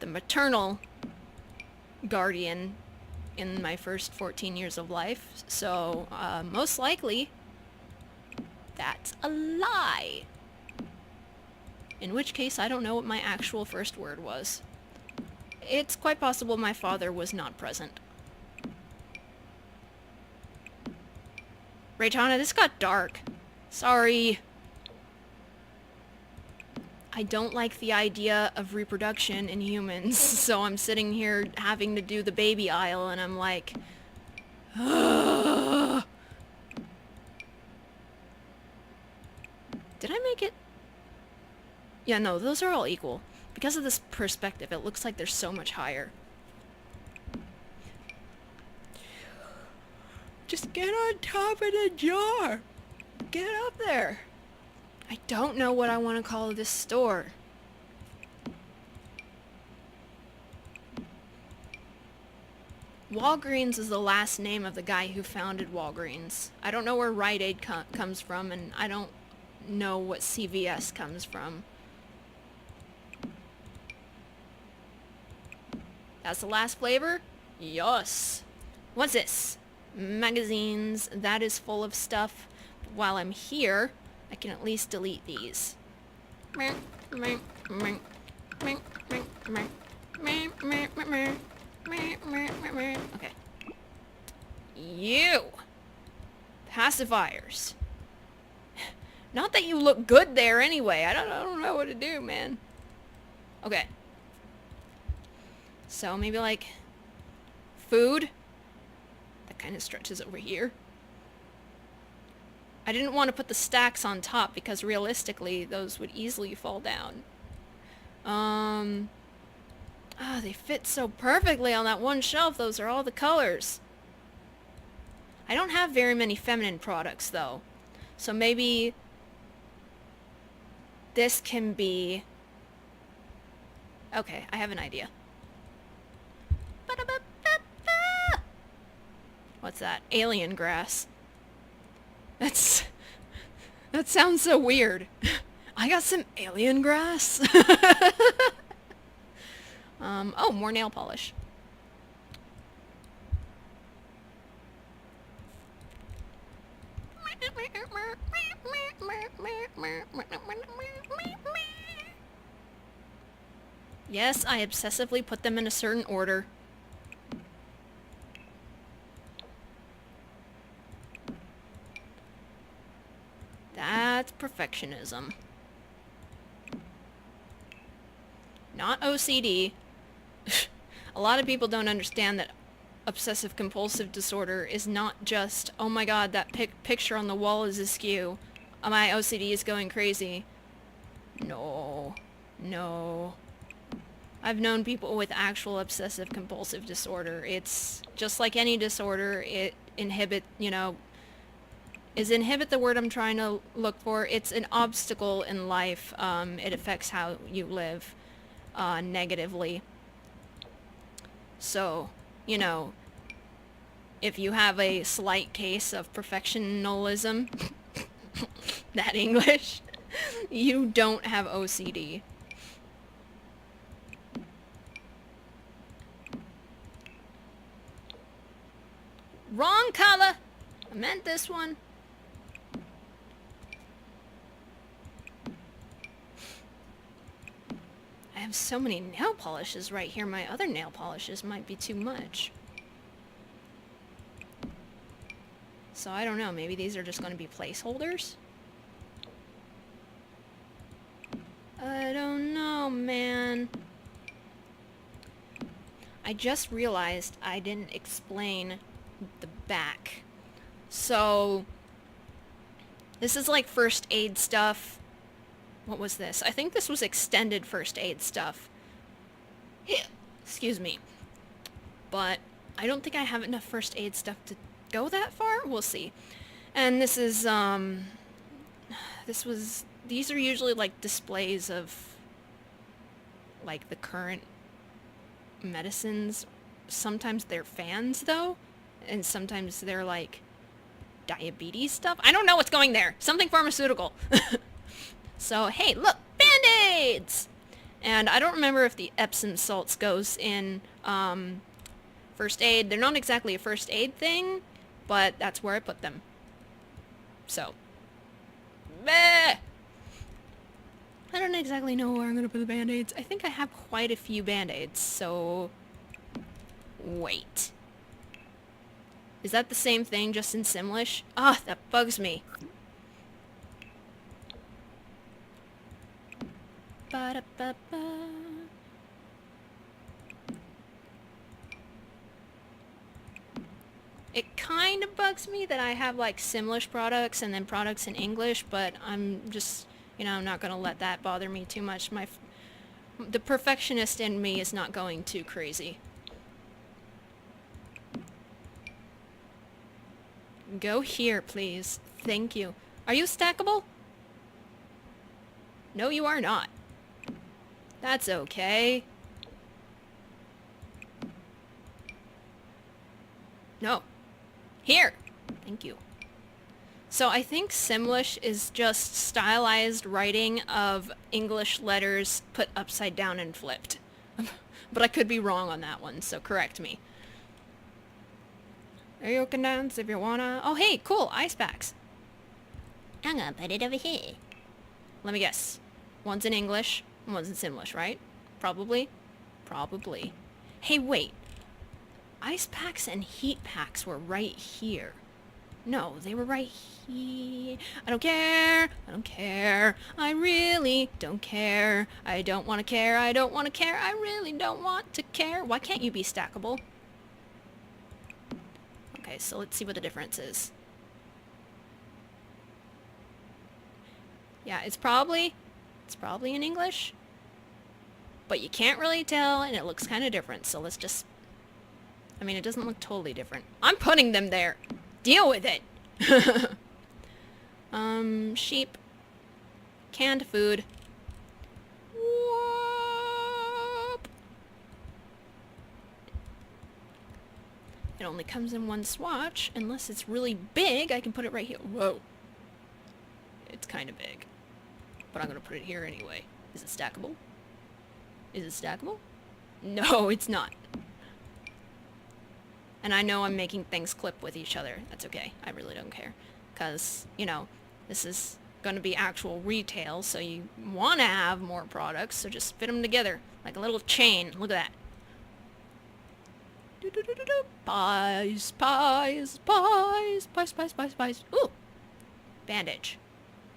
the maternal guardian in my first 14 years of life, so most likely that's a lie. In which case, I don't know what my actual first word was. It's quite possible my father was not present. Raytana, this got dark. Sorry. I don't like the idea of reproduction in humans, so I'm sitting here having to do the baby aisle, and I'm like... Ugh. Did I make it? Yeah, no, those are all equal. Because of this perspective, it looks like they're so much higher. Just get on top of the jar! Get up there! I don't know what I want to call this store. Walgreens is the last name of the guy who founded Walgreens. I don't know where Rite Aid comes from, and I don't know what CVS comes from. That's the last flavor? Yes. What's this? Magazines. That is full of stuff. While I'm here, I can at least delete these. Okay. You! Pacifiers. Not that you look good there anyway. I don't know what to do, man. Okay. So maybe like food? That kind of stretches over here. I didn't want to put the stacks on top because realistically those would easily fall down. They fit so perfectly on that one shelf. Those are all the colors. I don't have very many feminine products though. So maybe this can be... Okay, I have an idea. What's that? Alien grass. That sounds so weird. I got some alien grass. Oh, more nail polish. Yes, I obsessively put them in a certain order. That's perfectionism. Not OCD. A lot of people don't understand that obsessive compulsive disorder is not just, oh my god, that picture on the wall is askew. My OCD is going crazy. No. No. I've known people with actual obsessive compulsive disorder. It's just like any disorder, it inhibit the word I'm trying to look for? It's an obstacle in life. It affects how you live negatively. So, if you have a slight case of perfectionism, that English, you don't have OCD. Wrong color! I meant this one. I have so many nail polishes right here. My other nail polishes might be too much. So I don't know. Maybe these are just going to be placeholders? I don't know, man. I just realized I didn't explain the back. So, this is like first aid stuff. What was this? I think this was extended first aid stuff. Excuse me. But I don't think I have enough first aid stuff to go that far. We'll see. And this is, these are usually like displays of like the current medicines. Sometimes they're fans though, and sometimes they're like diabetes stuff. I don't know what's going there. Something pharmaceutical. So, hey, look, Band-Aids! And I don't remember if the Epsom salts goes in first aid. They're not exactly a first aid thing, but that's where I put them. So, meh! I don't exactly know where I'm gonna put the Band-Aids. I think I have quite a few Band-Aids, so... Wait. Is that the same thing, just in Simlish? Ah, that bugs me. Ba-da-ba-ba. It kind of bugs me that I have like Simlish products and then products in English, but I'm just, you know, I'm not gonna let that bother me too much. The perfectionist in me is not going too crazy. Go here, please. Thank you. Are you stackable? No, you are not. That's okay. No. Here! Thank you. So I think Simlish is just stylized writing of English letters put upside down and flipped. But I could be wrong on that one, so correct me. There you can dance if you wanna... Oh, hey, cool, ice packs. I'm gonna put it over here. Let me guess. One's in English, and one's in Simlish, right? Probably? Probably. Hey, wait. Ice packs and heat packs were right here. No, they were right here. I don't care. I don't care. I really don't care. I don't want to care. I don't want to care. I really don't want to care. Why can't you be stackable? Okay, so let's see what the difference is. Yeah, it's probably in English, but you can't really tell, and it looks kind of different, so let's just... I mean, it doesn't look totally different. I'm putting them there! Deal with it! Sheep. Canned food. Whoop. It only comes in one swatch, unless it's really big, I can put it right here. Whoa. It's kind of big. But I'm gonna put it here anyway. Is it stackable? Is it stackable? No, it's not. And I know I'm making things clip with each other. That's okay. I really don't care. Because, you know, this is going to be actual retail, so you want to have more products, so just fit them together. Like a little chain. Look at that. Pies, pies, pies, pies, pies, pies, pies. Ooh! Bandage.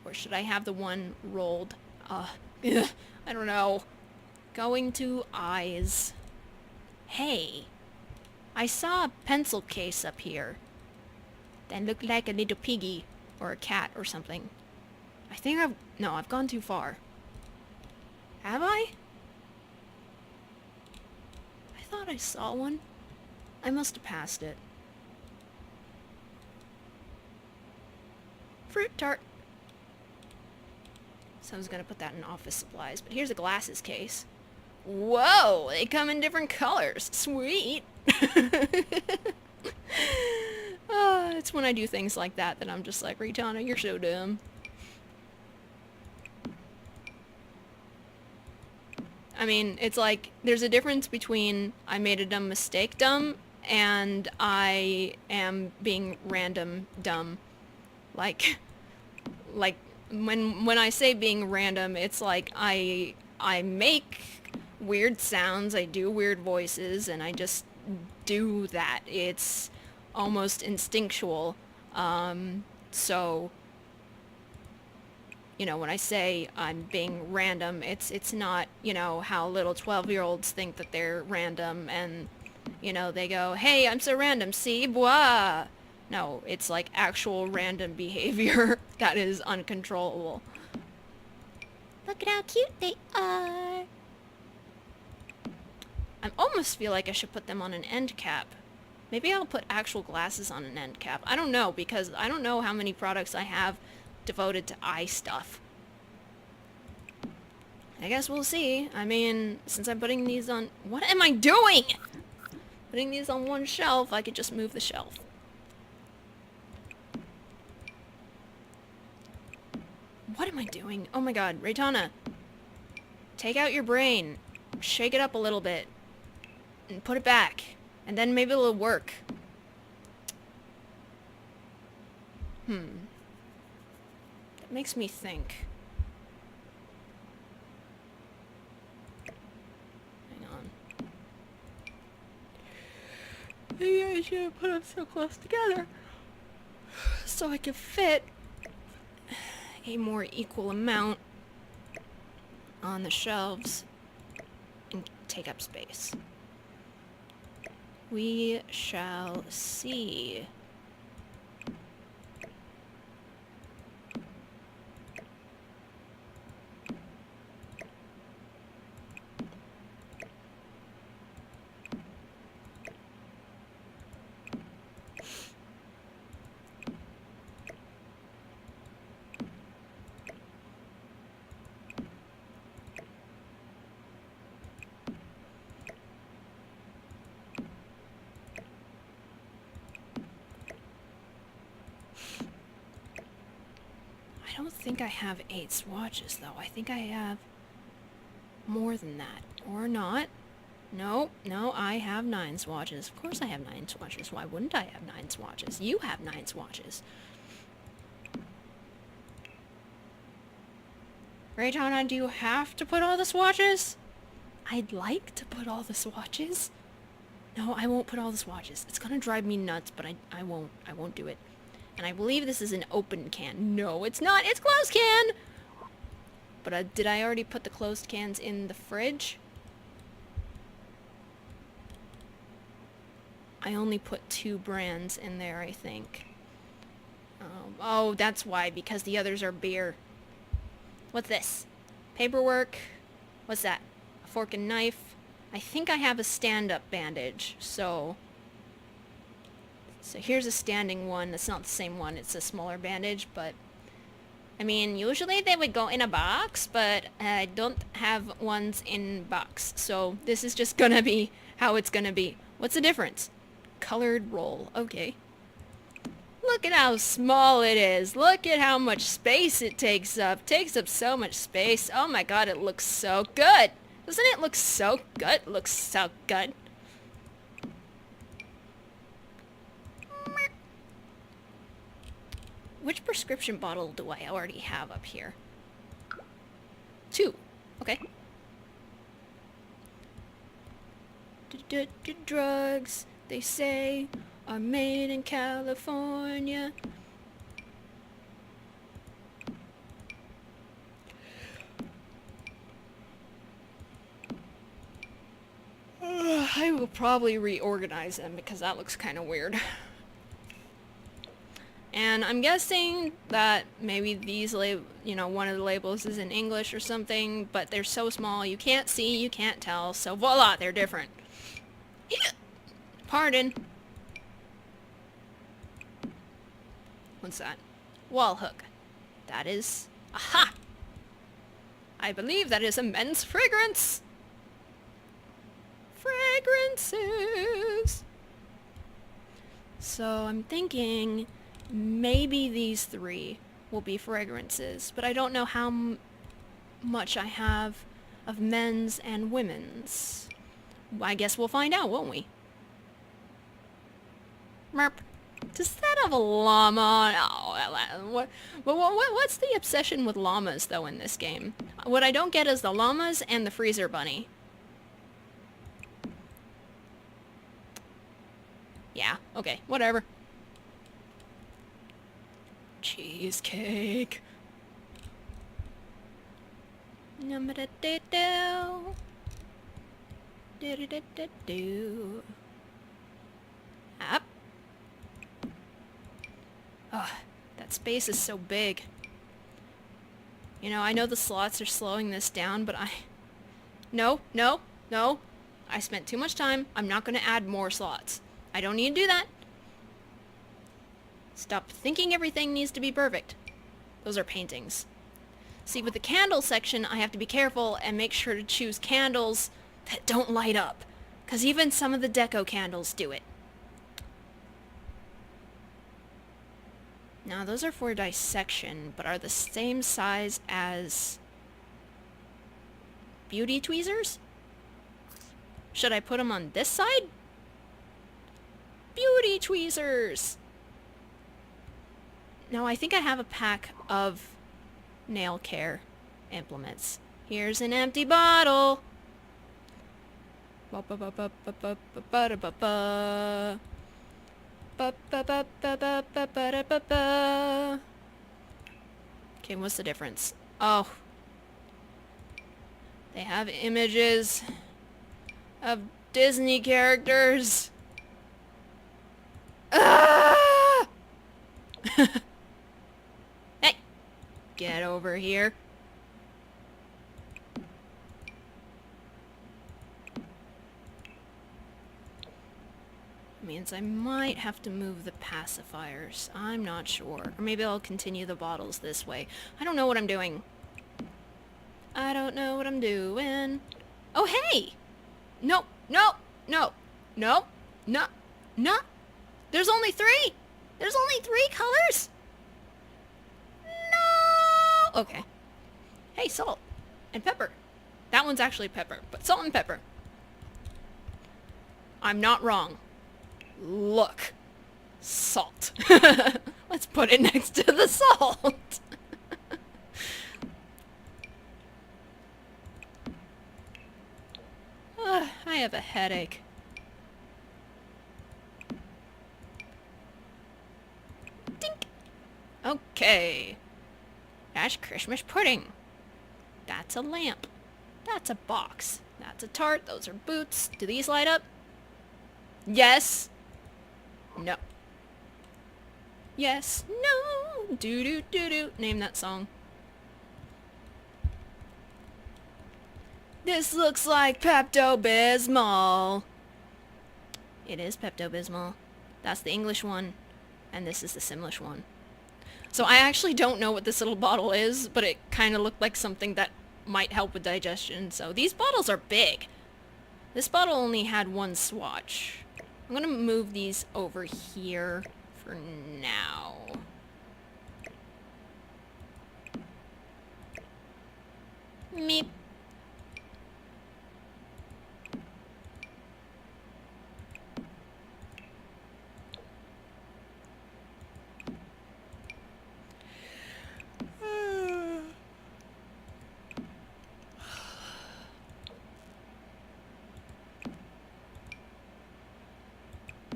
Or should I have the one rolled? I don't know. Going to eyes. Hey. I saw a pencil case up here that looked like a little piggy or a cat or something. I think I've gone too far. Have I? I thought I saw one. I must have passed it. Fruit tart. So I was gonna put that in office supplies, but here's a glasses case. Whoa, they come in different colors. Sweet. It's when I do things like that that I'm just like, Ritana, you're so dumb. I mean, it's like, there's a difference between I made a dumb mistake dumb and I am being random dumb. Like when I say being random, it's like I I make weird sounds, I do weird voices, and I just do that. It's almost instinctual. So, you know, when I say I'm being random, it's not, you know, how little 12-year-olds think that they're random and, you know, they go, hey, I'm so random, see, blah. No, it's like actual random behavior that is uncontrollable. Look at how cute they are. I almost feel like I should put them on an end cap. Maybe I'll put actual glasses on an end cap. I don't know, because I don't know how many products I have devoted to eye stuff. I guess we'll see. I mean, since I'm putting these on... What am I doing? Putting these on one shelf, I could just move the shelf. What am I doing? Oh my god, Raytana. Take out your brain. Shake it up a little bit. And put it back. And then maybe it'll work. That makes me think. Hang on. Maybe I should put them so close together so I can fit a more equal amount on the shelves and take up space. We shall see. I don't think I have 8 swatches, though. I think I have more than that. Or not. No, I have 9 swatches. Of course I have 9 swatches. Why wouldn't I have 9 swatches? You have 9 swatches. Raytana, do you have to put all the swatches? I'd like to put all the swatches. No, I won't put all the swatches. It's gonna drive me nuts, but I won't do it. And I believe this is an open can. No, it's not. It's closed can! But did I already put the closed cans in the fridge? I only put 2 brands in there, I think. Oh, that's why, because the others are beer. What's this? Paperwork. What's that? A fork and knife. I think I have a stand-up bandage, so here's a standing one. That's not the same one. It's a smaller bandage, but I mean, usually they would go in a box, but I don't have ones in box. So this is just gonna be how it's gonna be. What's the difference? Colored roll. Okay. Look at how small it is. Look at how much space it takes up. Takes up so much space. Oh my god, it looks so good. Doesn't it look so good? It looks so good. Which prescription bottle do I already have up here? 2. Okay. Drugs, they say, are made in California. I will probably reorganize them because that looks kind of weird. And I'm guessing that maybe these one of the labels is in English or something, but they're so small you can't see, you can't tell, so voila, they're different. Pardon. What's that? Wall hook. That is... Aha! I believe that is a men's fragrance. Fragrances. So I'm thinking maybe these 3 will be fragrances, but I don't know how much I have of men's and women's. I guess we'll find out, won't we? Merp. Does that have a llama on? Oh, what's the obsession with llamas, though, in this game? What I don't get is the llamas and the freezer bunny. Yeah, okay, whatever. Cheesecake. Numba-da-da-do. Do-do-do-do-do. Up. Oh, that space is so big. You know, I know the slots are slowing this down, but No. I spent too much time. I'm not going to add more slots. I don't need to do that. Stop thinking everything needs to be perfect. Those are paintings. See, with the candle section, I have to be careful and make sure to choose candles that don't light up. Because even some of the deco candles do it. Now, those are for dissection, but are the same size as beauty tweezers? Should I put them on this side? Beauty tweezers! No, I think I have a pack of nail care implements. Here's an empty bottle. Okay, what's the difference? Oh. They have images of Disney characters. Ah! Hey! Get over here. Means I might have to move the pacifiers. I'm not sure. Or maybe I'll continue the bottles this way. I don't know what I'm doing. I don't know what I'm doing. Oh, hey! No. There's only 3! There's only 3 colors? No! Okay. Hey, salt. And pepper. That one's actually pepper, but salt and pepper. I'm not wrong. Look. Salt. Let's put it next to the salt. I have a headache. Dink. Okay. That's Christmas pudding. That's a lamp. That's a box. That's a tart. Those are boots. Do these light up? Yes. No. Yes. No. Do-do-do-do. Name that song. This looks like Pepto-Bismol. It is Pepto-Bismol. That's the English one. And this is the Simlish one. So I actually don't know what this little bottle is, but it kind of looked like something that might help with digestion. So these bottles are big. This bottle only had 1 swatch. I'm gonna move these over here for now. Meep.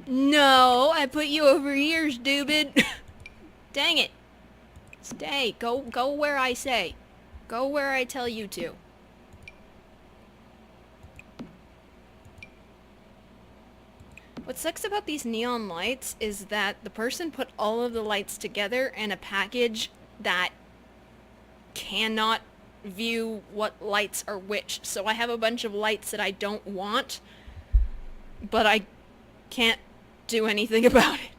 No, I put you over here, stupid. Dang it. Stay. Go where I say. Go where I tell you to. What sucks about these neon lights is that the person put all of the lights together in a package that cannot view what lights are which. So I have a bunch of lights that I don't want, but I can't do anything about it.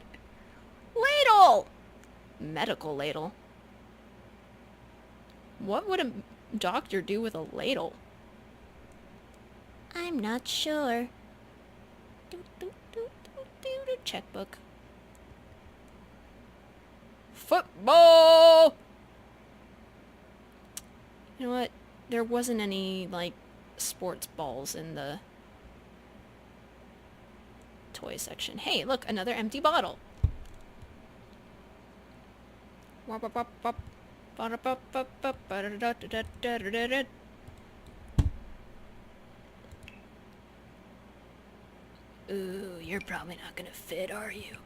Ladle! Medical ladle. What would a doctor do with a ladle? I'm not sure. Checkbook. Football! You know what? There wasn't any, like, sports balls in the toy section. Hey, look, another empty bottle. Ooh, you're probably not gonna fit, are you?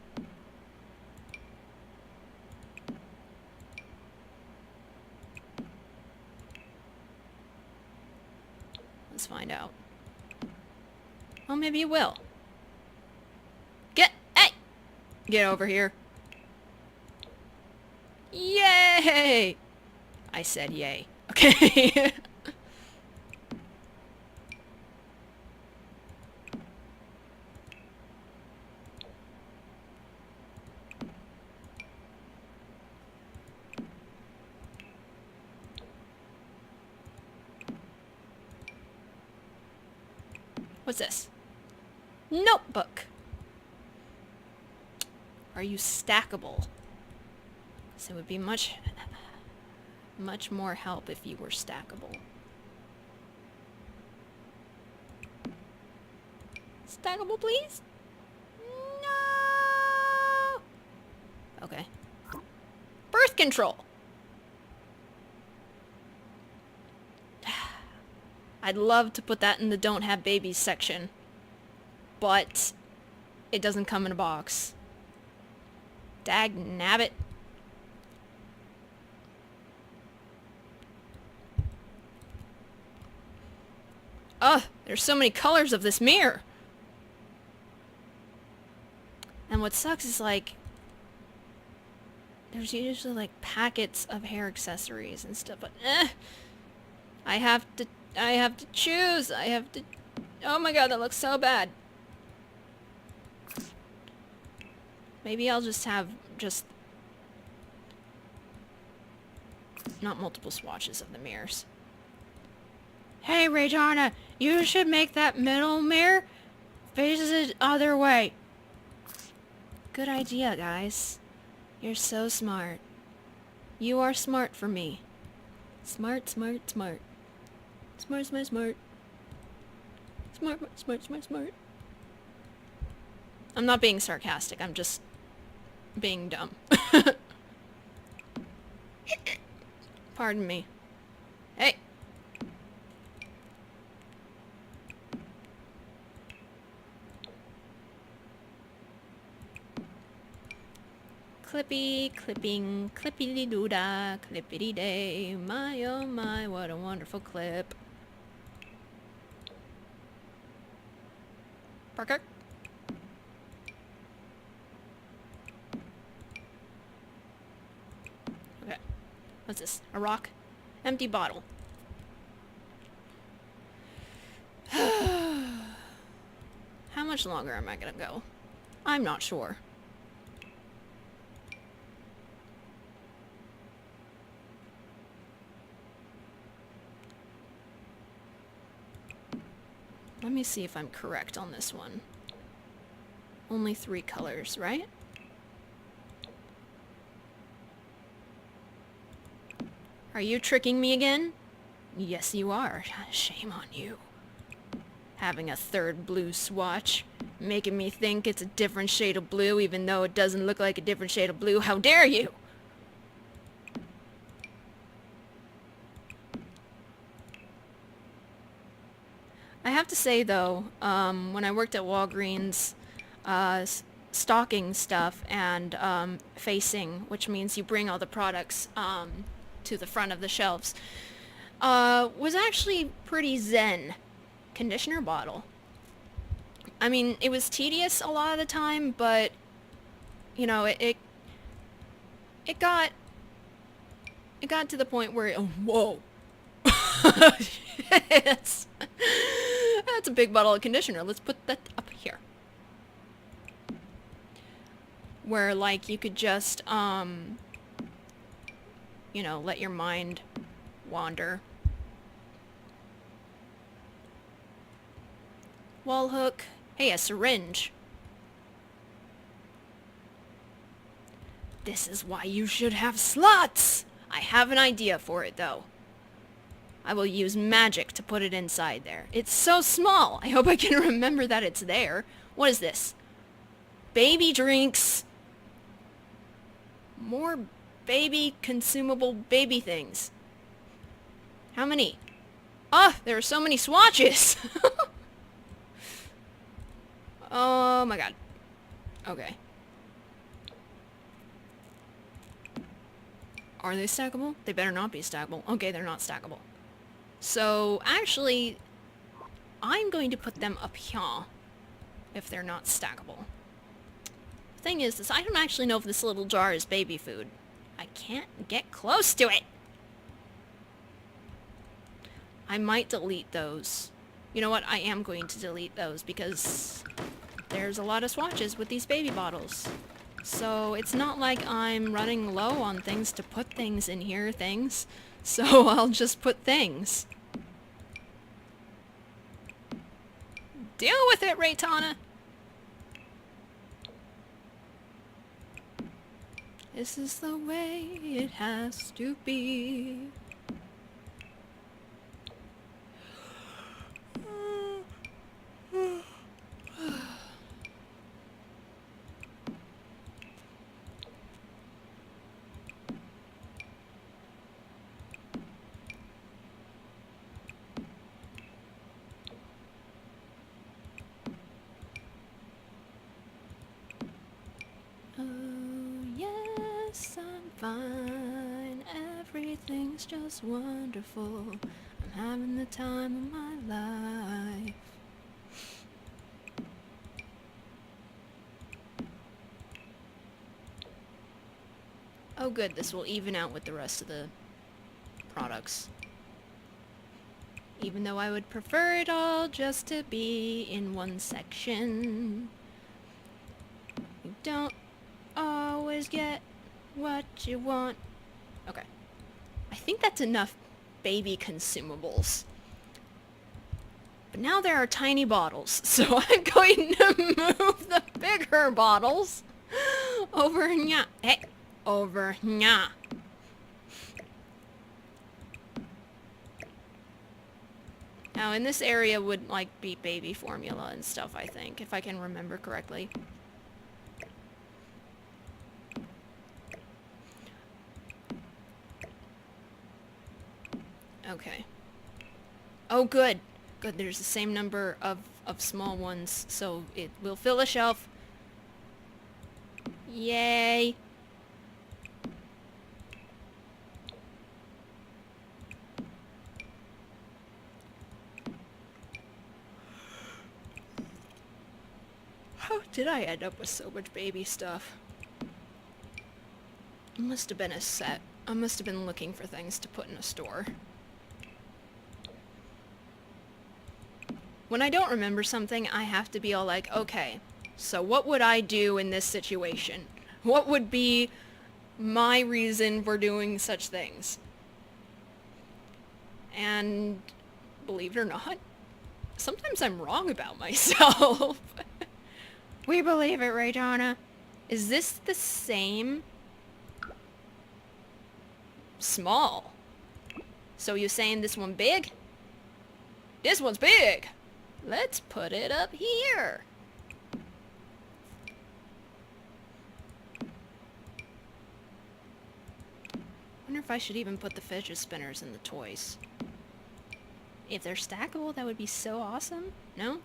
Let's find out. Oh, maybe you will. Hey! Get over here. Yay! I said yay. Okay. What's this? Notebook. Are you stackable? So it would be much more help if you were stackable. Stackable, please? No! Okay. Birth control! I'd love to put that in the don't have babies section, but it doesn't come in a box. Dag nabbit. Ugh, there's so many colors of this mirror. And what sucks is, like, there's usually, like, packets of hair accessories and stuff, but I have to choose. Oh my god, that looks so bad. Maybe I'll just have not multiple swatches of the mirrors. Hey, Raytana, you should make that middle mirror face the other way. Good idea, guys. You're so smart. You are smart for me. Smart, smart, smart. Smart, smart, smart. Smart, smart, smart, smart. I'm not being sarcastic, I'm just being dumb. Pardon me. Hey! Clippy, clipping, clippity-doo-dah, clippity-day. My, oh my, what a wonderful clip. Parker? Okay. What's this? A rock? Empty bottle. How much longer am I gonna go? I'm not sure. Let me see if I'm correct on this one. Only 3 colors, right? Are you tricking me again? Yes, you are. Shame on you. Having a third blue swatch, making me think it's a different shade of blue even though it doesn't look like a different shade of blue. How dare you! I have to say though, when I worked at Walgreens, stocking stuff and facing, which means you bring all the products to the front of the shelves, was actually pretty zen. Conditioner bottle. I mean, it was tedious a lot of the time, but you know, it got to the point where whoa. Yes. That's a big bottle of conditioner. Let's put that up here. Where, like, you could just, you know, let your mind wander. Wall hook. Hey, a syringe. This is why you should have slots! I have an idea for it, though. I will use magic to put it inside there. It's so small. I hope I can remember that it's there. What is this? Baby drinks. More baby consumable baby things. How many? Oh, there are so many swatches! Oh my god. Okay. Are they stackable? They better not be stackable. Okay, they're not stackable. So, actually, I'm going to put them up here if they're not stackable. The thing is, I don't actually know if this little jar is baby food. I can't get close to it! I might delete those. You know what? I am going to delete those because there's a lot of swatches with these baby bottles. So it's not like I'm running low on things to put things in here, so I'll just put things. Deal with it, Raytana! This is the way it has to be. Fine, everything's just wonderful. I'm having the time of my life. Oh good, this will even out with the rest of the products. Even though I would prefer it all just to be in one section. You don't always get what you want. Okay. I think that's enough baby consumables. But now there are tiny bottles, so I'm going to move the bigger bottles over here. Hey, over here. Now in this area would like be baby formula and stuff, I think, if I can remember correctly. Okay. Oh, good. Good, there's the same number of small ones, so it will fill a shelf. Yay! How did I end up with so much baby stuff? It must have been a set. I must have been looking for things to put in a store. When I don't remember something, I have to be all like, okay, so what would I do in this situation? What would be my reason for doing such things? And believe it or not, sometimes I'm wrong about myself. We believe it, Raytana. Is this the same? Small. So you're saying this one big? This one's big! Let's put it up here. Wonder if I should even put the fidget spinners in the toys. If they're stackable, that would be so awesome. No?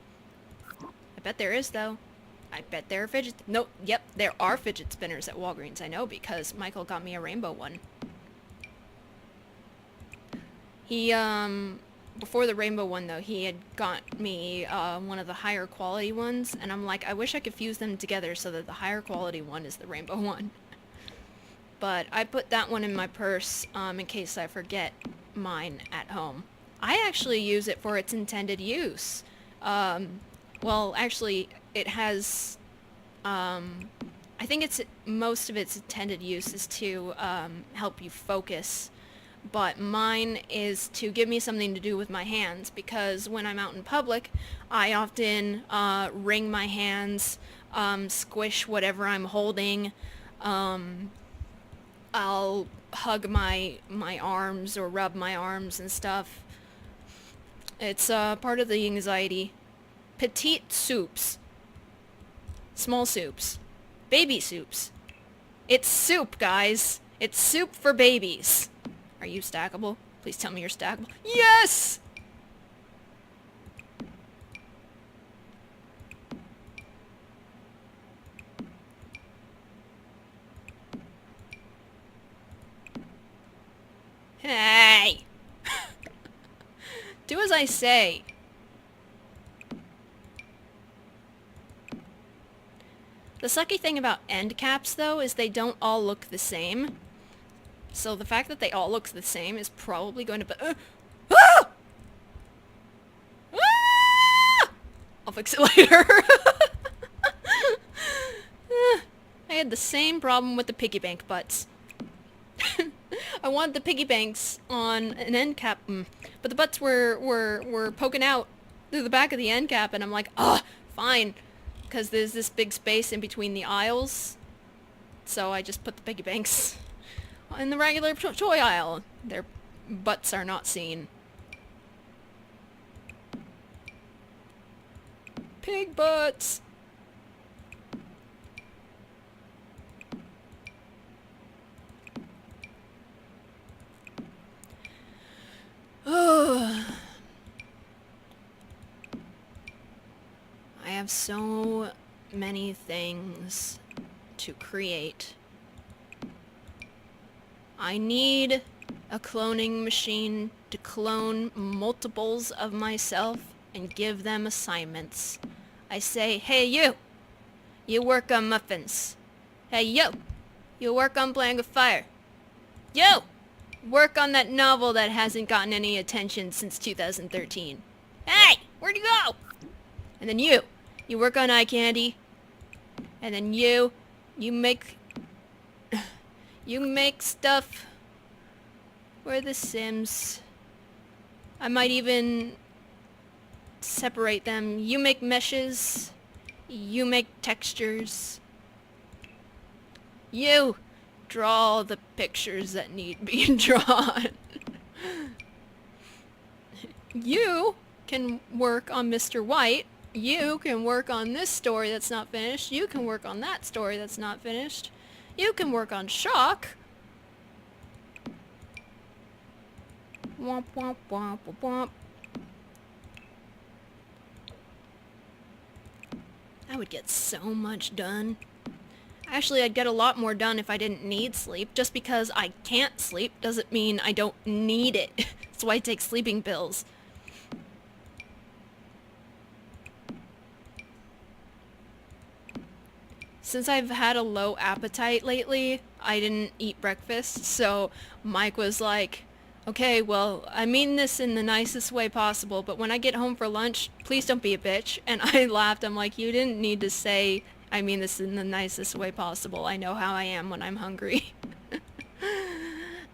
I bet there is, though. I bet there are fidget... No, yep, there are fidget spinners at Walgreens. I know because Michael got me a rainbow one. He, before the rainbow one, though, he had got me one of the higher quality ones, and I'm like, I wish I could fuse them together so that the higher quality one is the rainbow one. But I put that one in my purse in case I forget mine at home. I actually use it for its intended use. Well, actually, it has... I think it's most of its intended use is to help you focus. But mine is to give me something to do with my hands, because when I'm out in public, I often wring my hands, squish whatever I'm holding, I'll hug my arms or rub my arms and stuff. It's part of the anxiety. Petite soups. Small soups. Baby soups. It's soup, guys. It's soup for babies. Are you stackable? Please tell me you're stackable. Yes! Hey! Do as I say. The sucky thing about end caps, though, is they don't all look the same. So the fact that they all look the same is probably going to be... Ah! Ah! I'll fix it later. I had the same problem with the piggy bank butts. I wanted the piggy banks on an end cap, but the butts were poking out through the back of the end cap, and I'm like, fine, because there's this big space in between the aisles, so I just put the piggy banks in the regular toy aisle. Their butts are not seen. Pig butts! I have so many things to create. I need a cloning machine to clone multiples of myself and give them assignments. I say, hey you work on muffins. Hey you work on playing with fire. You work on that novel that hasn't gotten any attention since 2013. Hey, where'd you go? And then you work on eye candy. And then you make stuff for The Sims. I might even separate them. You make meshes. You make textures. You draw the pictures that need being drawn. You can work on Mr. White. You can work on this story that's not finished. You can work on that story that's not finished. You can work on Shock. Womp womp womp womp womp. I would get so much done. Actually, I'd get a lot more done if I didn't need sleep. Just because I can't sleep doesn't mean I don't need it. That's why I take sleeping pills. Since I've had a low appetite lately, I didn't eat breakfast, so Mike was like, okay, well, I mean this in the nicest way possible, but when I get home for lunch, please don't be a bitch. And I laughed. I'm like, you didn't need to say, I mean this in the nicest way possible. I know how I am when I'm hungry.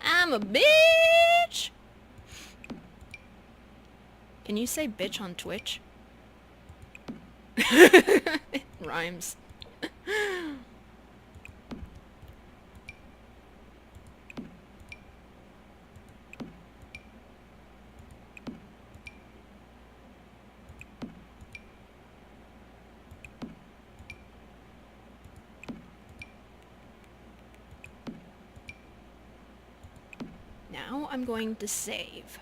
I'm a bitch! Can you say bitch on Twitch? It rhymes. Now I'm going to save.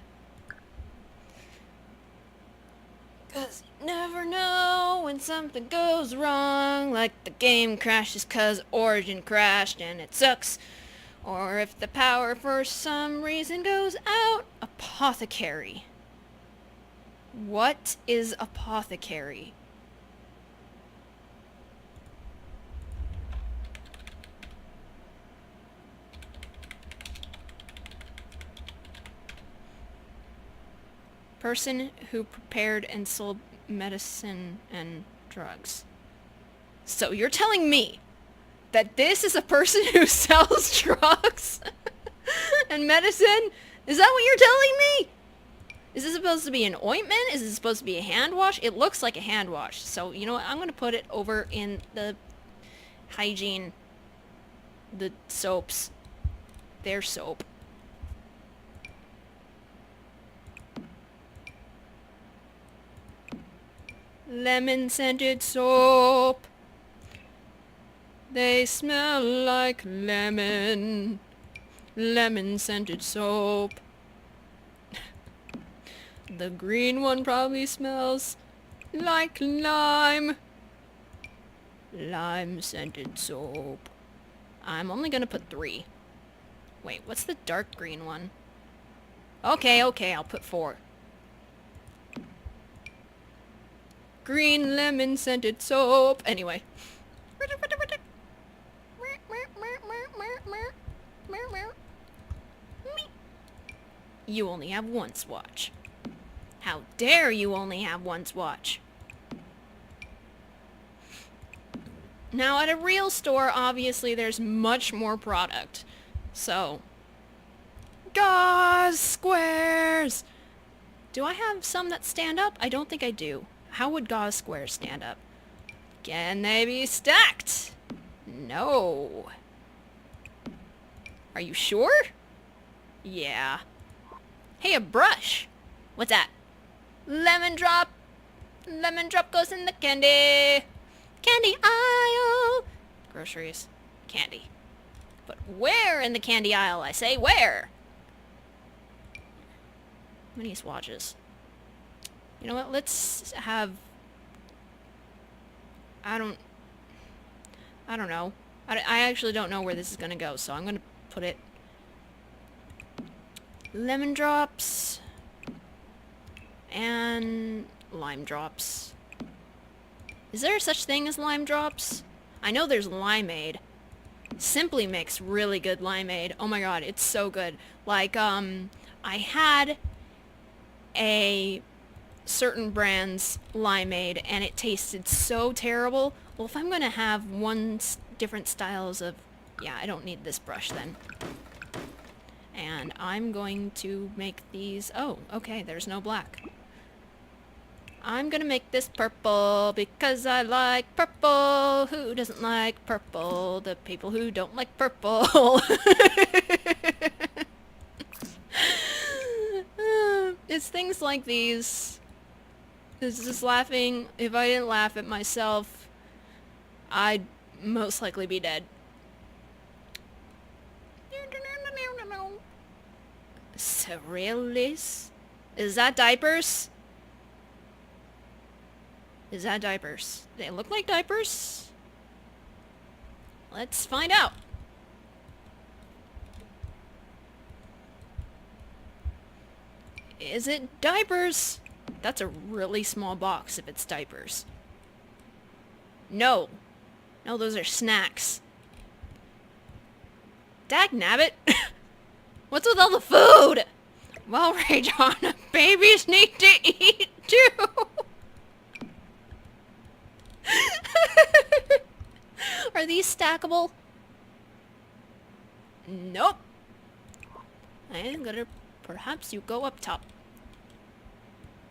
'Cause you never know when something goes wrong, like the game crashes 'cause Origin crashed and it sucks. Or if the power for some reason goes out. Apothecary. What is apothecary? Person who prepared and sold medicine and drugs. So you're telling me that this is a person who sells drugs and medicine? Is that what you're telling me? Is this supposed to be an ointment? Is this supposed to be a hand wash? It looks like a hand wash. So you know what? I'm going to put it over in the hygiene, the soaps, their soap. Lemon-scented soap. They smell like lemon. lemon scented soap. The green one probably smells like lime. Lime scented soap. I'm only gonna put 3. Wait, what's the dark green one? Okay, I'll put 4. Green lemon scented soap. Anyway. You only have 1 swatch. How dare you only have 1 swatch? Now, at a real store, obviously, there's much more product. So, gauze squares! Do I have some that stand up? I don't think I do. How would gauze squares stand up? Can they be stacked? No. Are you sure? Yeah. Hey, a brush! What's that? Lemon drop! Lemon drop goes in the candy! Candy aisle! Groceries. Candy. But where in the candy aisle, I say? Where? How many swatches? You know what? Let's have... I don't know. I actually don't know where this is gonna go, so I'm gonna put it... Lemon drops... and lime drops. Is there such thing as lime drops? I know there's limeade. Simply makes really good limeade. Oh my god, it's so good. Like, I had a certain brand's limeade and it tasted so terrible. Well, if I'm gonna have different styles of... Yeah, I don't need this brush then. And I'm going to make these... Oh, okay, there's no black. I'm gonna make this purple because I like purple. Who doesn't like purple? The people who don't like purple. It's things like these. It's just laughing. If I didn't laugh at myself, I'd most likely be dead. Cerealis? Is that diapers? Is that diapers? They look like diapers? Let's find out. Is it diapers? That's a really small box if it's diapers. No. No, those are snacks. Dagnabbit. What's with all the food? Well, Rage on, babies need to eat too. Are these stackable? Nope. I'm gonna... Perhaps you go up top.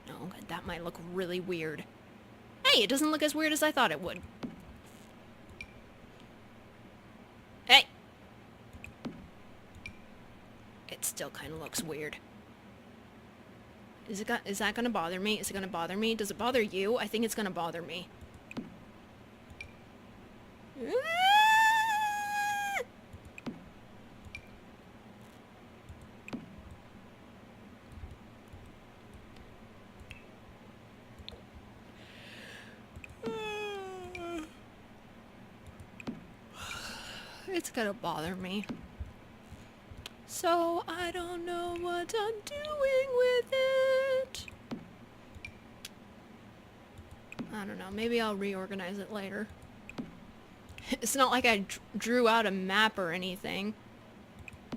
No, that might look really weird. Hey, it doesn't look as weird as I thought it would. Hey! It still kind of looks weird. Is that gonna bother me? Is it gonna bother me? Does it bother you? I think it's gonna bother me. It's gonna bother me. So I don't know what I'm doing with it. I don't know. Maybe I'll reorganize it later. It's not like I drew out a map or anything.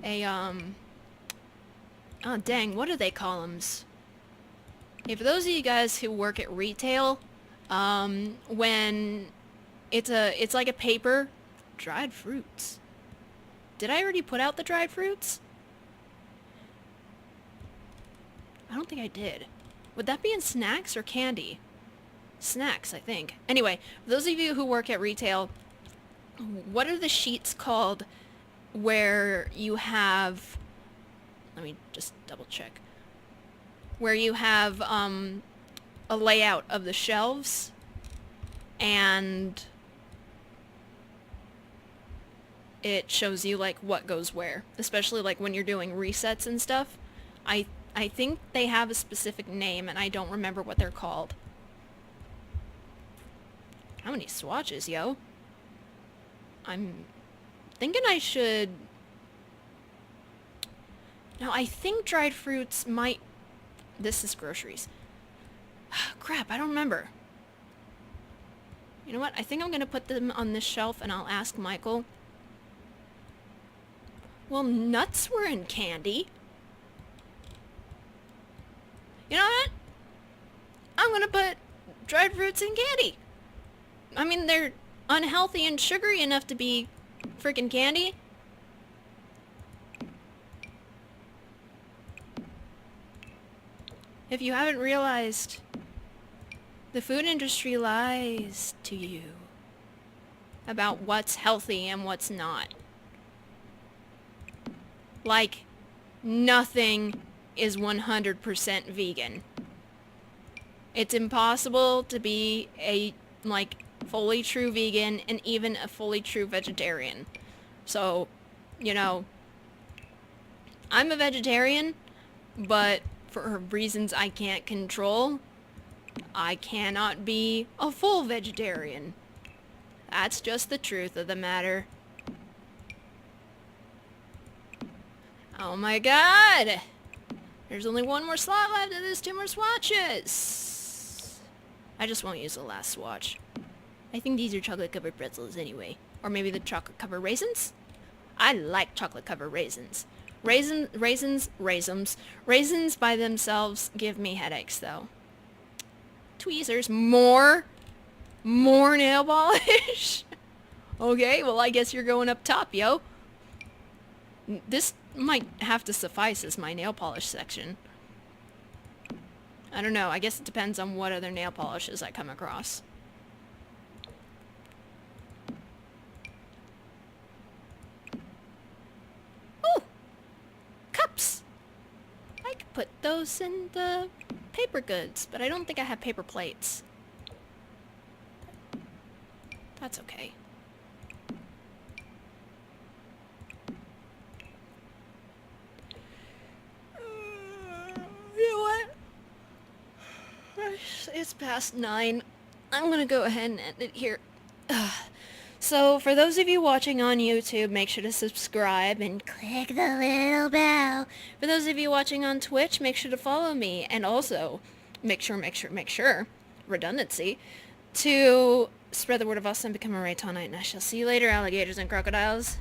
Oh dang, what do they call them? Hey, for those of you guys who work at retail, when it's like a paper, dried fruits. Did I already put out the dried fruits? I don't think I did. Would that be in snacks or candy? Snacks, I think. Anyway, for those of you who work at retail, what are the sheets called where you have... Let me just double check. Where you have a layout of the shelves and it shows you like what goes where, especially like when you're doing resets and stuff. I think they have a specific name and I don't remember what they're called. How many swatches, yo? I'm thinking I should... Now, I think dried fruits might... This is groceries. Crap, I don't remember. You know what? I think I'm going to put them on this shelf and I'll ask Michael. Well, nuts were in candy. You know what? I'm going to put dried fruits in candy. I mean, they're unhealthy and sugary enough to be freaking candy. If you haven't realized, the food industry lies to you about what's healthy and what's not. Like, nothing is 100% vegan. It's impossible to be a, like, fully true vegan and even a fully true vegetarian. So, you know, I'm a vegetarian, but for reasons I can't control, I cannot be a full vegetarian. That's just the truth of the matter. Oh my god! There's only one more slot left and there's 2 more swatches! I just won't use the last swatch. I think these are chocolate-covered pretzels anyway. Or maybe the chocolate-covered raisins? I like chocolate-covered raisins. Raisins by themselves give me headaches, though. Tweezers. More nail polish? Okay, well, I guess you're going up top, yo. This might have to suffice as my nail polish section. I don't know. I guess it depends on what other nail polishes I come across. Ooh! Cups! I could put those in the paper goods, but I don't think I have paper plates. That's okay. You know what? It's past 9. I'm gonna go ahead and end it here. So, for those of you watching on YouTube, make sure to subscribe and click the little bell. For those of you watching on Twitch, make sure to follow me. And also, make sure, redundancy, to spread the word of us and become a Raytonite. And I shall see you later, alligators and crocodiles.